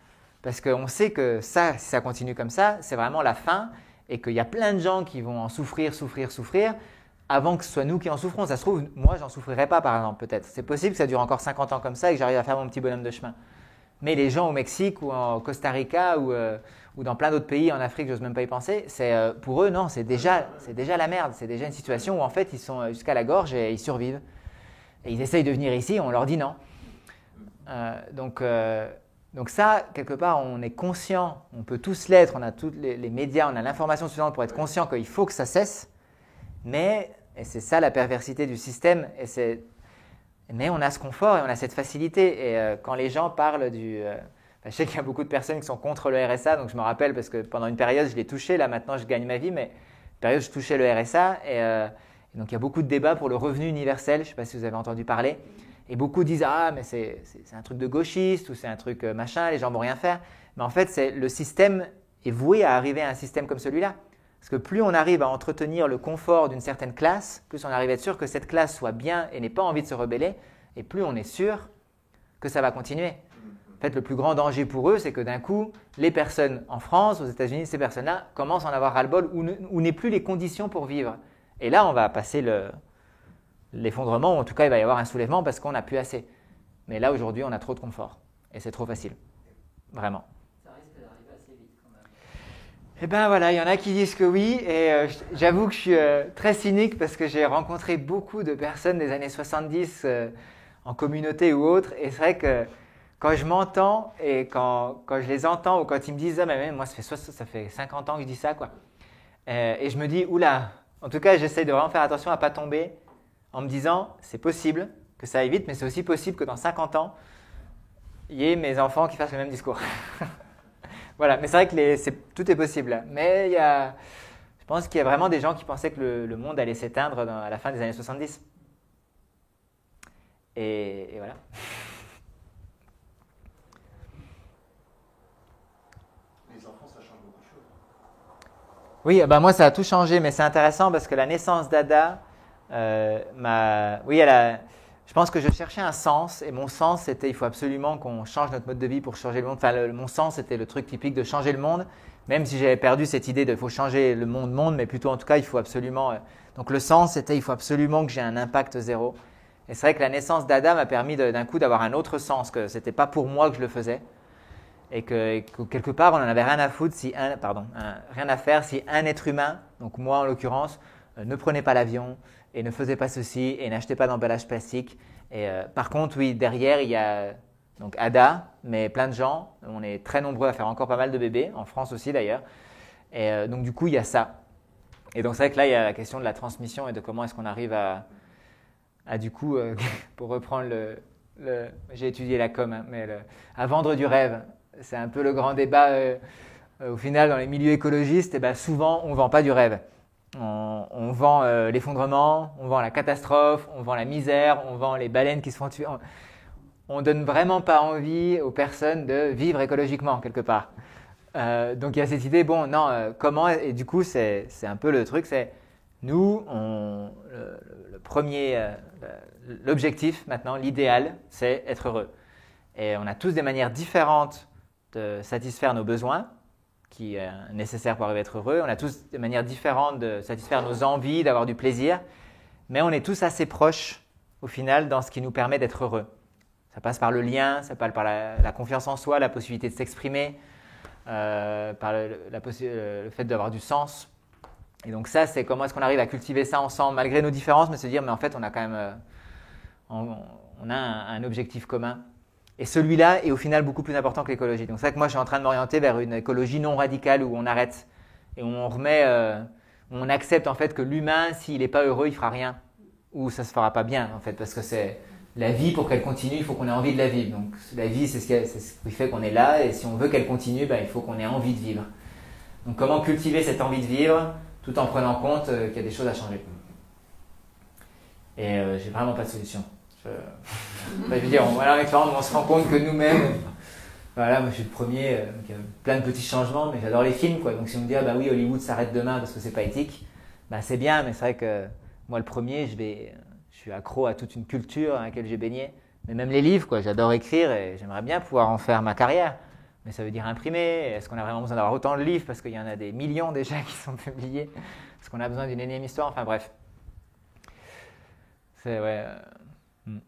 Parce qu'on sait que ça, si ça continue comme ça, c'est vraiment la fin et qu'il y a plein de gens qui vont en souffrir avant que ce soit nous qui en souffrons. Ça se trouve, moi, j'en souffrirai pas, par exemple, peut-être. C'est possible que ça dure encore 50 ans comme ça et que j'arrive à faire mon petit bonhomme de chemin. Mais les gens au Mexique ou en Costa Rica ou dans plein d'autres pays en Afrique, j'ose même pas y penser, pour eux, non, c'est déjà la merde. C'est déjà une situation où en fait, ils sont jusqu'à la gorge et ils survivent. Et ils essayent de venir ici, on leur dit non. Donc ça, quelque part, on est conscient, on peut tous l'être, on a tous les médias, on a l'information suffisante pour être conscient qu'il faut que ça cesse. Mais, et c'est ça la perversité du système, mais on a ce confort et on a cette facilité. Et quand les gens parlent je sais qu'il y a beaucoup de personnes qui sont contre le RSA, donc je me rappelle parce que pendant une période, je l'ai touché. Là, maintenant, je gagne ma vie, mais une période, je touchais le RSA. Et donc, il y a beaucoup de débats pour le revenu universel. Je ne sais pas si vous avez entendu parler. Et beaucoup disent « Ah, mais c'est un truc de gauchiste ou c'est un truc machin, les gens ne vont rien faire. » Mais en fait, le système est voué à arriver à un système comme celui-là. Parce que plus on arrive à entretenir le confort d'une certaine classe, plus on arrive à être sûr que cette classe soit bien et n'ait pas envie de se rebeller, et plus on est sûr que ça va continuer. En fait, le plus grand danger pour eux, c'est que d'un coup, les personnes en France, aux États-Unis, ces personnes-là commencent à en avoir ras-le-bol ou n'aient plus les conditions pour vivre. Et là, on va passer l'effondrement, ou en tout cas, il va y avoir un soulèvement parce qu'on n'a plus assez. Mais là, aujourd'hui, on a trop de confort. Et c'est trop facile. Vraiment. Ça risque d'arriver assez vite quand même. Eh bien voilà, il y en a qui disent que oui. Et j'avoue que je suis très cynique parce que j'ai rencontré beaucoup de personnes des années 70 en communauté ou autre. Et c'est vrai que quand je m'entends et quand je les entends ou quand ils me disent « Ah, mais même moi, ça fait 50 ans que je dis ça, quoi. » Et je me dis « Oula !» En tout cas, j'essaye de vraiment faire attention à ne pas tomber en me disant « C'est possible que ça aille vite, mais c'est aussi possible que dans 50 ans, il y ait mes enfants qui fassent le même discours. » Voilà, mais c'est vrai que tout est possible. Mais je pense qu'il y a vraiment des gens qui pensaient que le monde allait s'éteindre à la fin des années 70. Et voilà. Les enfants, ça change beaucoup de choses. Oui, ben moi ça a tout changé, mais c'est intéressant parce que la naissance d'Ada je pense que je cherchais un sens et mon sens c'était il faut absolument qu'on change notre mode de vie pour changer le monde. Enfin, mon sens c'était le truc typique de changer le monde, même si j'avais perdu cette idée de faut changer le monde, mais plutôt en tout cas il faut absolument. Donc le sens c'était il faut absolument que j'ai un impact zéro. Et c'est vrai que la naissance d'Ada m'a permis d'un coup d'avoir un autre sens, que c'était pas pour moi que je le faisais. Et que quelque part, on n'en avait rien à foutre rien à faire si un être humain, donc moi en l'occurrence, ne prenait pas l'avion et ne faisait pas ceci et n'achetait pas d'emballage plastique. Et par contre, oui, derrière, il y a Donc Ada, mais plein de gens. On est très nombreux à faire encore pas mal de bébés, en France aussi d'ailleurs. Et donc du coup, il y a ça. Et donc c'est vrai que là, il y a la question de la transmission et de comment est-ce qu'on arrive à du coup, pour reprendre j'ai étudié la com, hein, mais à vendre du rêve. C'est un peu le grand débat. Au final, dans les milieux écologistes, et ben, souvent, on ne vend pas du rêve. On vend l'effondrement, on vend la catastrophe, on vend la misère, on vend les baleines qui se font tuer. On ne donne vraiment pas envie aux personnes de vivre écologiquement, quelque part. Donc il y a cette idée, bon, non, comment. Et du coup, c'est un peu le truc, c'est nous, le premier, l'objectif maintenant, l'idéal, c'est être heureux. Et on a tous des manières différentes de satisfaire nos besoins, qui est nécessaire pour arriver à être heureux. On a tous des manières différentes de satisfaire nos envies, d'avoir du plaisir, mais on est tous assez proches, au final, dans ce qui nous permet d'être heureux. Ça passe par le lien, ça passe par la confiance en soi, la possibilité de s'exprimer, par le fait d'avoir du sens. Et donc ça, c'est comment est-ce qu'on arrive à cultiver ça ensemble, malgré nos différences, mais se dire, mais en fait, on a quand même on a un objectif commun. Et celui-là est au final beaucoup plus important que l'écologie. Donc c'est vrai que moi, je suis en train de m'orienter vers une écologie non radicale où on arrête et où on remet, on accepte en fait que l'humain, s'il n'est pas heureux, il fera rien ou ça se fera pas bien en fait, parce que c'est la vie, pour qu'elle continue, il faut qu'on ait envie de la vivre. Donc la vie, c'est ce qui fait qu'on est là, et si on veut qu'elle continue, ben, il faut qu'on ait envie de vivre. Donc comment cultiver cette envie de vivre tout en prenant compte qu'il y a des choses à changer. Et j'ai vraiment pas de solution. Je veux dire, on se rend compte que nous-mêmes, voilà, moi je suis le premier qui a plein de petits changements, mais j'adore les films, quoi. Donc si on me dit, ah bah oui, Hollywood s'arrête demain parce que c'est pas éthique, bah c'est bien, mais c'est vrai que moi le premier, je suis accro à toute une culture dans laquelle j'ai baigné. Mais même les livres, quoi, j'adore écrire et j'aimerais bien pouvoir en faire ma carrière. Mais ça veut dire imprimer. Est-ce qu'on a vraiment besoin d'avoir autant de livres parce qu'il y en a des millions déjà qui sont publiés? Est-ce qu'on a besoin d'une énième histoire? Enfin bref. C'est, ouais. Moi,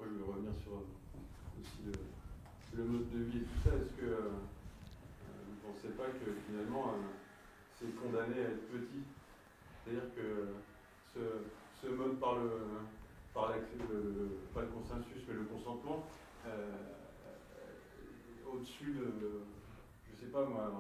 je voulais revenir sur aussi le mode de vie et tout ça. Est-ce que vous ne pensez pas que finalement c'est condamné à être petit? C'est-à-dire que ce mode par pas le consensus mais le consentement, au-dessus de, je sais pas moi,